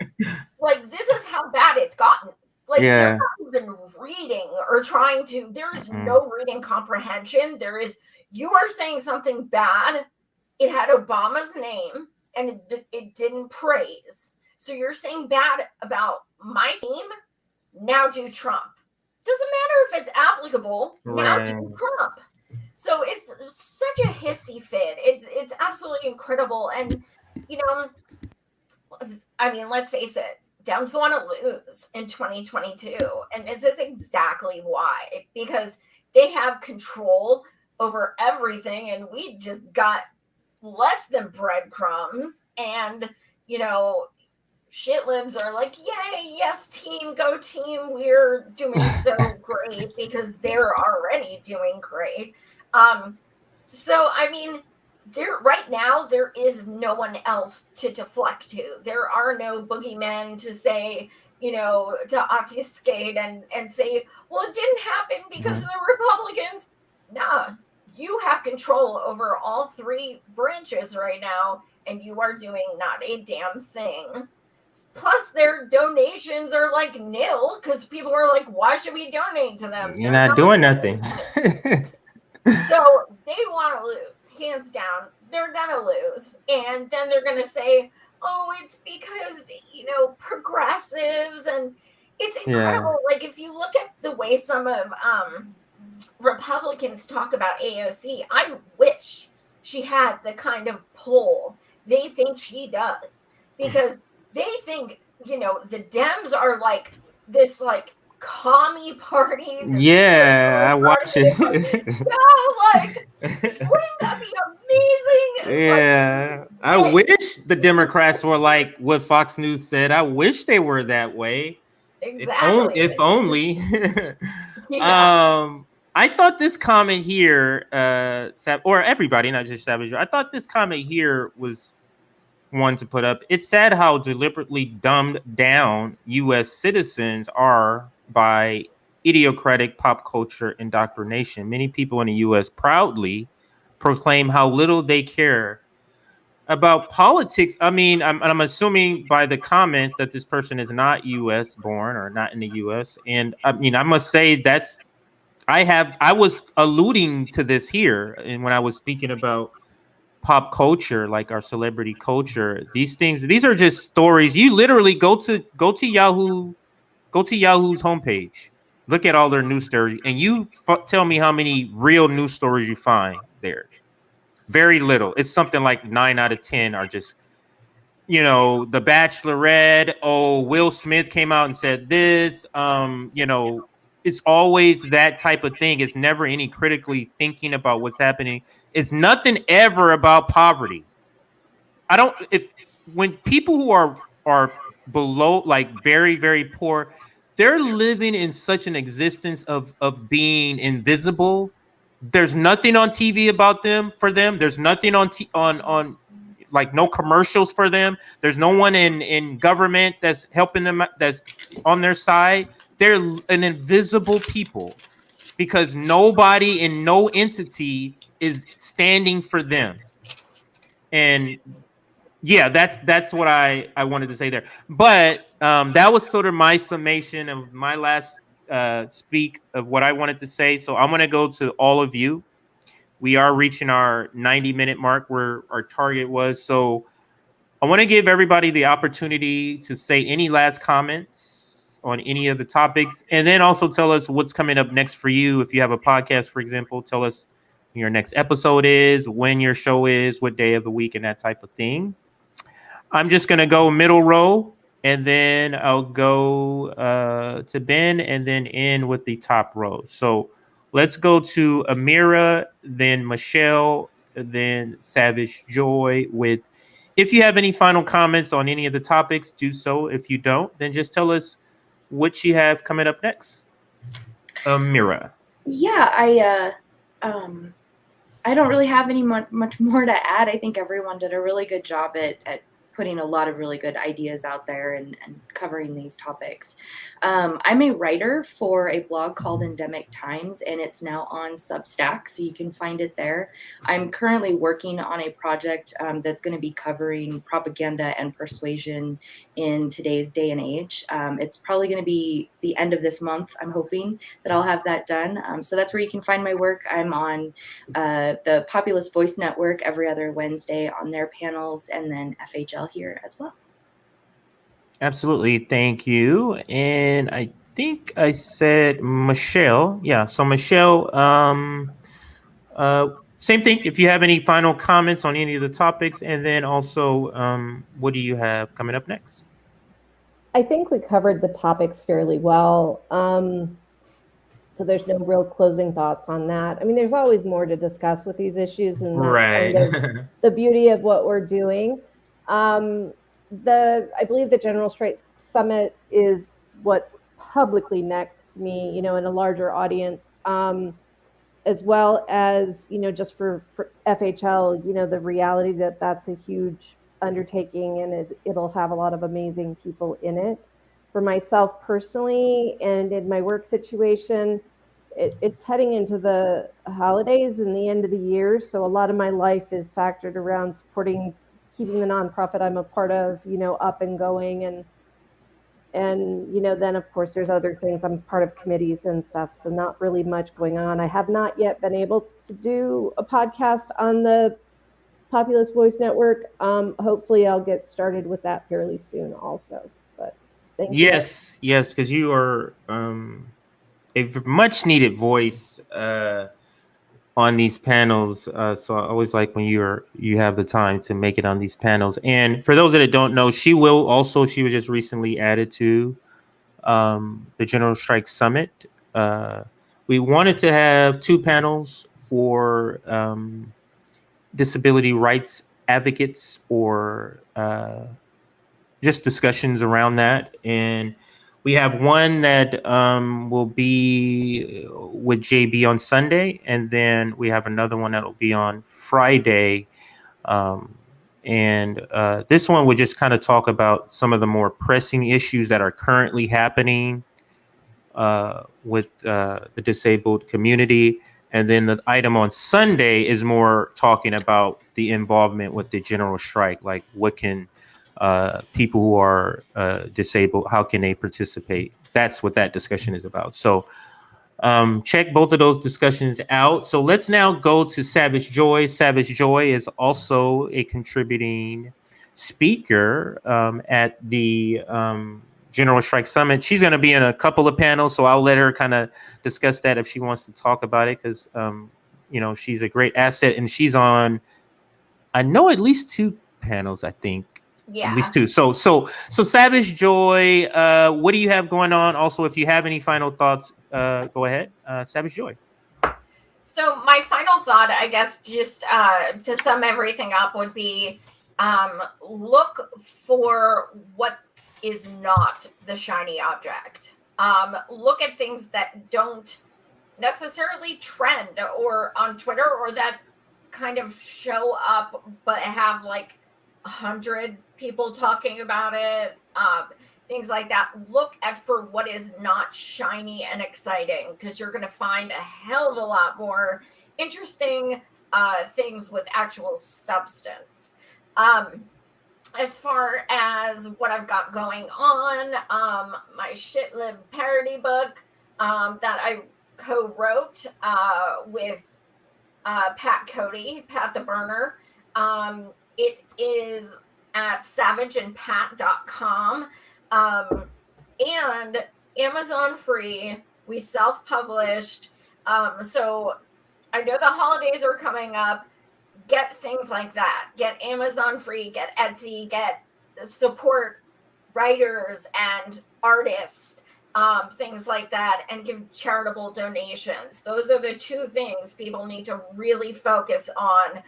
like, this is how bad it's gotten. Like, they're not even reading or trying to. There is no reading comprehension. You are saying something bad. It had Obama's name, and it didn't praise. So you're saying bad about my team. Now do Trump. Doesn't matter if it's applicable. Now do Trump. So it's such a hissy fit. It's absolutely incredible. And, you know, I mean, let's face it, Dems want to lose in 2022. And this is exactly why. Because they have control over everything, and we just got less than breadcrumbs. And, you know, shit libs are like, yay, yes, team, go team. We're doing so great because they're already doing great. So, I mean, right now, there is no one else to deflect to. There are no boogeymen to say, you know, to obfuscate and say, well, it didn't happen because of the Republicans. Nah, you have control over all three branches right now, and you are doing not a damn thing. Plus, their donations are like nil because people are like, why should we donate to them? You're not doing nothing. So they want to lose, hands down. They're going to lose. And then they're going to say, oh, it's because, you know, progressives. And it's incredible. Like, if you look at the way some of Republicans talk about AOC, I wish she had the kind of pull they think she does. Because they think, you know, the Dems are like this, like, commie party. I watch it. Like, wouldn't that be amazing? Yeah, like, I wish the Democrats were like what Fox News said. I wish they were that way. Exactly. If only. I thought this comment here, or everybody, not just Savage, I thought this comment here was one to put up. It's sad how deliberately dumbed down U.S. citizens are by idiocratic pop culture indoctrination. Many people in the U.S. proudly proclaim how little they care about politics. I mean, I'm assuming by the comments that this person is not U.S. born or not in the U.S. And I mean, I must say I was alluding to this here, and when I was speaking about pop culture, like our celebrity culture, these are just stories. You literally go to Yahoo's homepage, look at all their news stories, and you tell me how many real news stories you find there. Very little. It's something like 9 out of 10 are just, you know, The Bachelorette. Oh, Will Smith came out and said this. You know, it's always that type of thing. It's never any critically thinking about what's happening. It's nothing ever about poverty. When people who are below, like very, very poor, they're living in such an existence of being invisible. There's nothing on TV about them for them. There's nothing on like no commercials for them. There's no one in government that's helping them, that's on their side. They're an invisible people because nobody and no entity is standing for them. And yeah, that's what I wanted to say there. But that was sort of my summation of my last speak of what I wanted to say. So I'm going to go to all of you. We are reaching our 90-minute mark where our target was. So I want to give everybody the opportunity to say any last comments on any of the topics, and then also tell us what's coming up next for you. If you have a podcast, for example, tell us when your next episode is, when your show is, what day of the week, and that type of thing. I'm just going to go middle row, and then I'll go to Ben, and then end with the top row. So let's go to Amira, then Michelle, then Savage Joy. With, if you have any final comments on any of the topics, do so. If you don't, then just tell us what you have coming up next. Amira. Yeah, I don't really have any much more to add. I think everyone did a really good job at putting a lot of really good ideas out there and covering these topics. I'm a writer for a blog called Endemic Times, and it's now on Substack, so you can find it there. I'm currently working on a project that's going to be covering propaganda and persuasion in today's day and age. It's probably going to be the end of this month. I'm hoping that I'll have that done. So that's where you can find my work. I'm on the Populist Voice Network every other Wednesday on their panels, and then FHL here as well. Absolutely. Thank you. And I think I said Michelle. Yeah. So Michelle, same thing. If you have any final comments on any of the topics, and then also, what do you have coming up next? I think we covered the topics fairly well. So there's no real closing thoughts on that. I mean, there's always more to discuss with these issues, and that's Right. kind of the beauty of what we're doing. I believe the General Strike Summit is what's publicly next to me, in a larger audience, as well as, just for FHL, the reality that that's a huge undertaking, and it'll have a lot of amazing people in it. For myself personally, and in my work situation, it's heading into the holidays and the end of the year. So a lot of my life is factored around supporting, keeping the nonprofit I'm a part of, up and going. And then of course there's other things. I'm part of committees and stuff. So not really much going on. I have not yet been able to do a podcast on the Populist Voice Network. Hopefully I'll get started with that fairly soon also. But thank you. Yes, because you are a much needed voice on these panels. So I always like when you have the time to make it on these panels. And for those that don't know, she was just recently added to the General Strike Summit. We wanted to have 2 panels for disability rights advocates, or just discussions around that. And we have one that will be with JB on Sunday, and then we have another one that will be on Friday. And this one would just kind of talk about some of the more pressing issues that are currently happening with the disabled community. And then the item on Sunday is more talking about the involvement with the general strike, like what can people who are disabled, how can they participate? That's what that discussion is about. So check both of those discussions out. So let's now go to Savage Joy. Savage Joy is also a contributing speaker at the General Strike Summit. She's going to be in a couple of panels, so I'll let her kind of discuss that if she wants to talk about it, because she's a great asset, and she's on, I know, at least 2 panels, I think. Yeah. At least 2. So Savage Joy, what do you have going on? Also, if you have any final thoughts, go ahead. Savage Joy. So my final thought, I guess, just to sum everything up, would be look for what is not the shiny object. Look at things that don't necessarily trend or on Twitter, or that kind of show up but have like 100 people talking about it, things like that. Look for what is not shiny and exciting, because you're going to find a hell of a lot more interesting things with actual substance. As far as what I've got going on, my shitlib parody book that I co-wrote with Pat the Burner. It is at savageandpat.com, and Amazon free. We self-published. So I know the holidays are coming up. Get things like that. Get Amazon free, get Etsy, get support writers and artists things like that, and give charitable donations. Those are the two things people need to really focus on.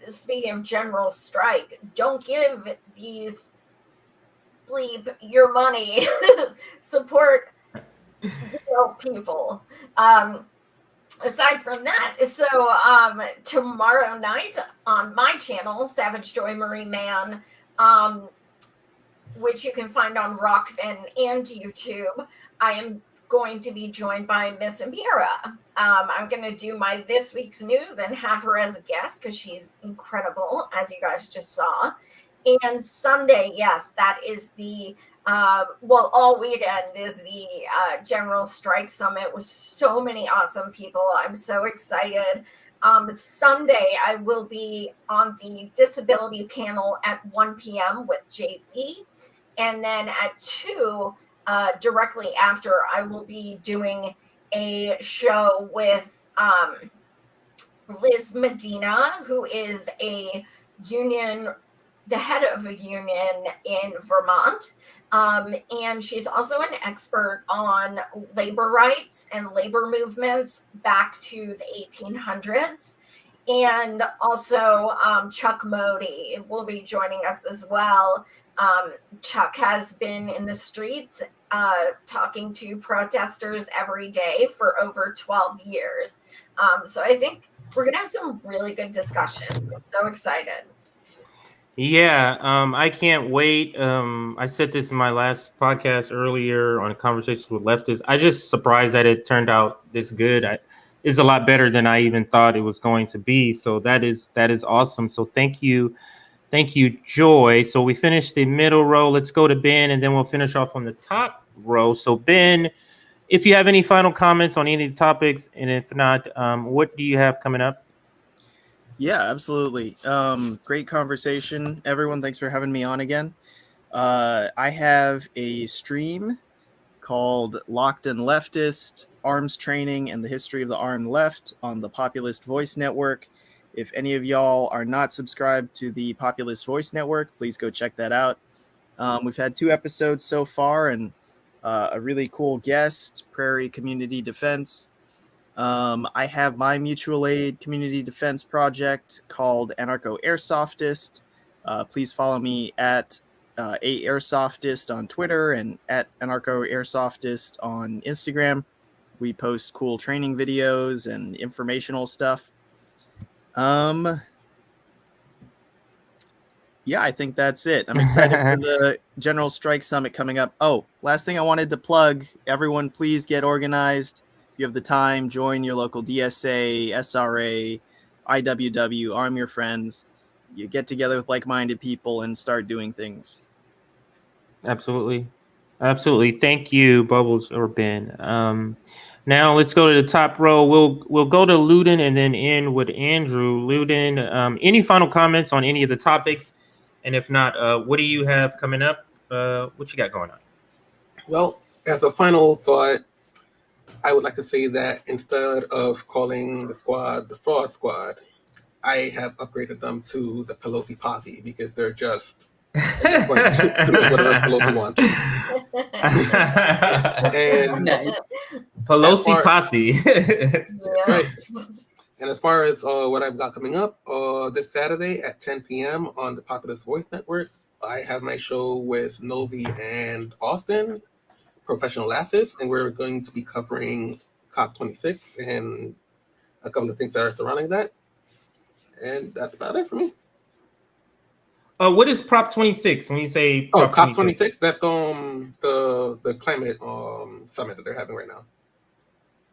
Speaking of general strike, don't give these bleep your money. Support real people. Aside from that, so tomorrow night on my channel, Savage Joy Marie Man, which you can find on Rockfin and YouTube, I am going to be joined by Miss Amira. I'm going to do my this week's news and have her as a guest because she's incredible, as you guys just saw. And Sunday, yes, that is the all weekend is the General Strike Summit with so many awesome people. I'm so excited. Sunday, I will be on the disability panel at 1 p.m. with JB. And then at 2, directly after, I will be doing a show with Liz Medina, who is the head of a union in Vermont. And she's also an expert on labor rights and labor movements back to the 1800s. And also Chuck Modi will be joining us as well. Chuck has been in the streets talking to protesters every day for over 12 years. So I think we're going to have some really good discussions. I'm so excited. Yeah, I can't wait. I said this in my last podcast earlier on Conversations with Leftists. I just surprised that it turned out this good. It's a lot better than I even thought it was going to be. So that is awesome. So thank you, Joy. So we finished the middle row. Let's go to Ben, and then we'll finish off on the top row. So Ben, if you have any final comments on any of the topics, and if not, what do you have coming up? Yeah, absolutely. Great conversation, everyone. Thanks for having me on again. I have a stream called Locked and Leftist, Arms Training and the History of the Armed Left on the Populist Voice Network. If any of y'all are not subscribed to the Populist Voice Network, please go check that out. We've had 2 episodes so far, and a really cool guest, Prairie Community Defense. I have my mutual aid community defense project called Anarcho Airsoftist. Please follow me at @airsoftist on Twitter and at Anarcho Airsoftist on Instagram. We post cool training videos and informational stuff. Yeah, I think that's it. I'm excited for the General Strike Summit coming up. Oh, last thing I wanted to plug, everyone please get organized. If you have the time, join your local DSA, SRA, IWW, arm your friends. You get together with like-minded people and start doing things. Absolutely. Thank you, Bubbles or Ben. Now let's go to the top row. We'll go to Luden and then end with Andrew. Luden, any final comments on any of the topics? And if not, what do you have coming up? What you got going on? Well, as a final thought, I would like to say that instead of calling the squad the fraud squad, I have upgraded them to the Pelosi posse because they're just to whatever Pelosi wants. And Pelosi posse. Right. And as far as what I've got coming up, this Saturday at 10 p.m. on the Populist Voice Network, I have my show with Novi and Austin, Professional Asses, and we're going to be covering COP26 and a couple of things that are surrounding that. And that's about it for me. What is Prop 26 when you say Prop COP26? That's the climate summit that they're having right now.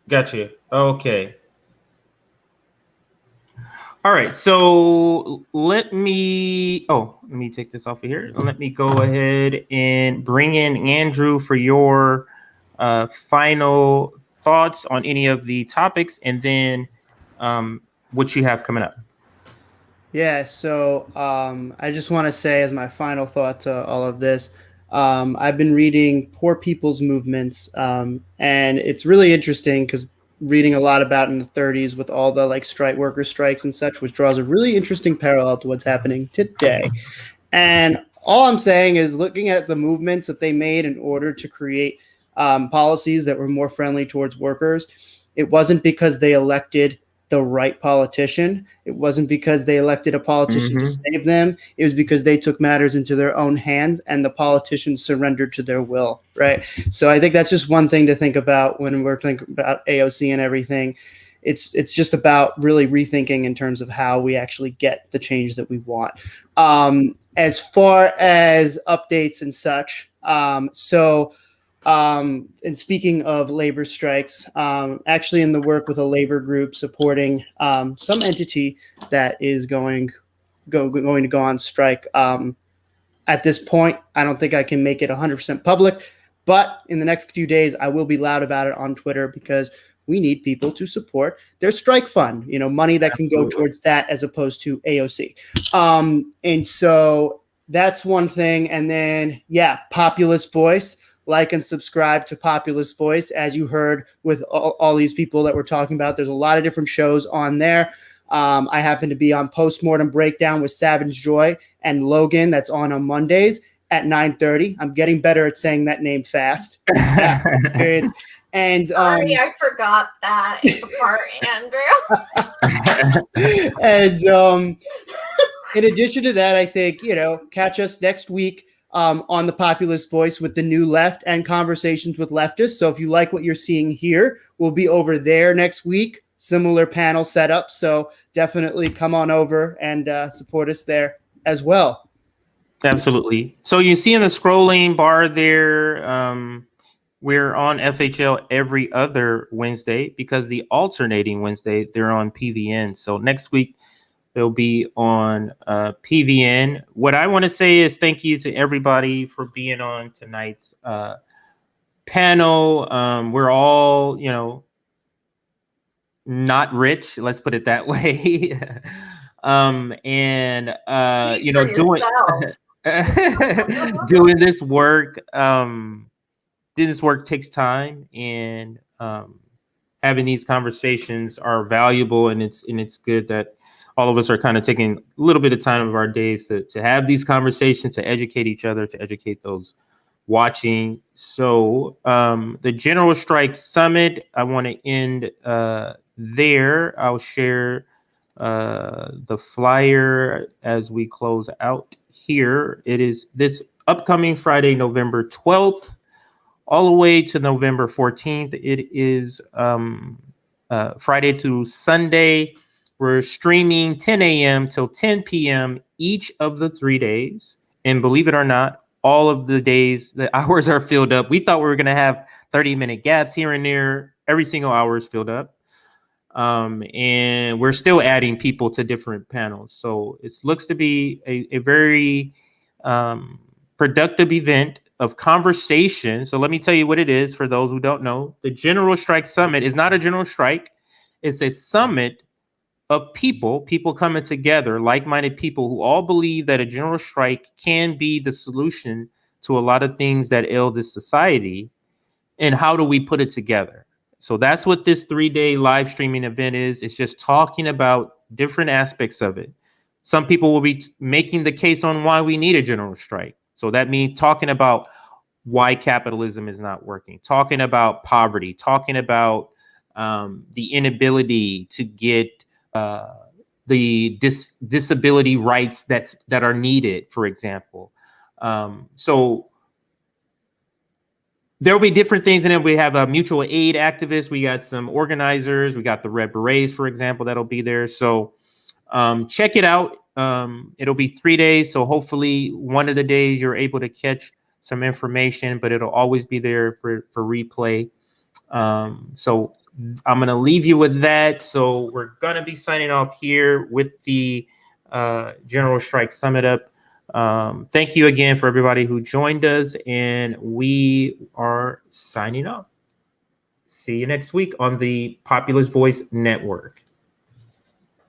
Gotcha. Okay. All right. So let me take this off of here. Let me go ahead and bring in Andrew for your final thoughts on any of the topics, and then what you have coming up. Yeah, so I just want to say as my final thought to all of this, I've been reading Poor People's Movements, and it's really interesting because reading a lot about in the 30s with all the worker strikes and such, which draws a really interesting parallel to what's happening today. And all I'm saying is looking at the movements that they made in order to create policies that were more friendly towards workers. It wasn't because they elected the right politician. It wasn't because they elected a politician to save them. It was because they took matters into their own hands and the politicians surrendered to their will, right? So I think that's just one thing to think about when we're thinking about AOC and everything. It's just about really rethinking in terms of how we actually get the change that we want. As far as updates and such, and speaking of labor strikes, actually in the work with a labor group supporting some entity that is going to go on strike. At this point, I don't think I can make it 100% public, but in the next few days, I will be loud about it on Twitter because we need people to support their strike fund, money that can go towards that as opposed to AOC. And so that's one thing. And then, Populist Voice. Like and subscribe to Populist Voice. As you heard with all these people that we're talking about, there's a lot of different shows on there. I happen to be on Postmortem Breakdown with Savage Joy and Logan. That's on Mondays at 9:30. I'm getting better at saying that name fast. And sorry, I forgot that part, Andrew. And in addition to that, I think, catch us next week on the Populist Voice with the New Left and Conversations with Leftists. So if you like what you're seeing here, we'll be over there next week. Similar panel setup. So definitely come on over and support us there as well. Absolutely. So you see in the scrolling bar there, we're on FHL every other Wednesday because the alternating Wednesday, they're on PVN. So next week, they'll be on PVN. What I want to say is thank you to everybody for being on tonight's panel. We're all, not rich. Let's put it that way. Doing this work. This work takes time, and having these conversations are valuable, and it's good that all of us are kind of taking a little bit of time of our days to have these conversations, to educate each other, to educate those watching. So the General Strike Summit, I want to end there. I'll share the flyer as we close out here. It is this upcoming Friday, November 12th, all the way to November 14th. It is Friday through Sunday. We're streaming 10 a.m. till 10 p.m. each of the 3 days. And believe it or not, all of the days, the hours are filled up. We thought we were going to have 30-minute gaps here and there. Every single hour is filled up. And we're still adding people to different panels. So it looks to be a very productive event of conversation. So let me tell you what it is for those who don't know. The General Strike Summit is not a general strike. It's a summit of people coming together, like-minded people who all believe that a general strike can be the solution to a lot of things that ail this society. And how do we put it together? So that's what this 3-day live streaming event is. It's just talking about different aspects of it. Some people will be making the case on why we need a general strike. So that means talking about why capitalism is not working, talking about poverty, talking about the inability to get the disability rights that are needed, for example. So there'll be different things in it. We have a mutual aid activist. We got some organizers. We got the Red Berets, for example, that'll be there. So check it out. It'll be 3 days. So hopefully one of the days you're able to catch some information, but it'll always be there for replay. So I'm going to leave you with that. So we're going to be signing off here with the General Strike Summit up. Thank you again for everybody who joined us, and we are signing off. See you next week on the Populist Voice Network.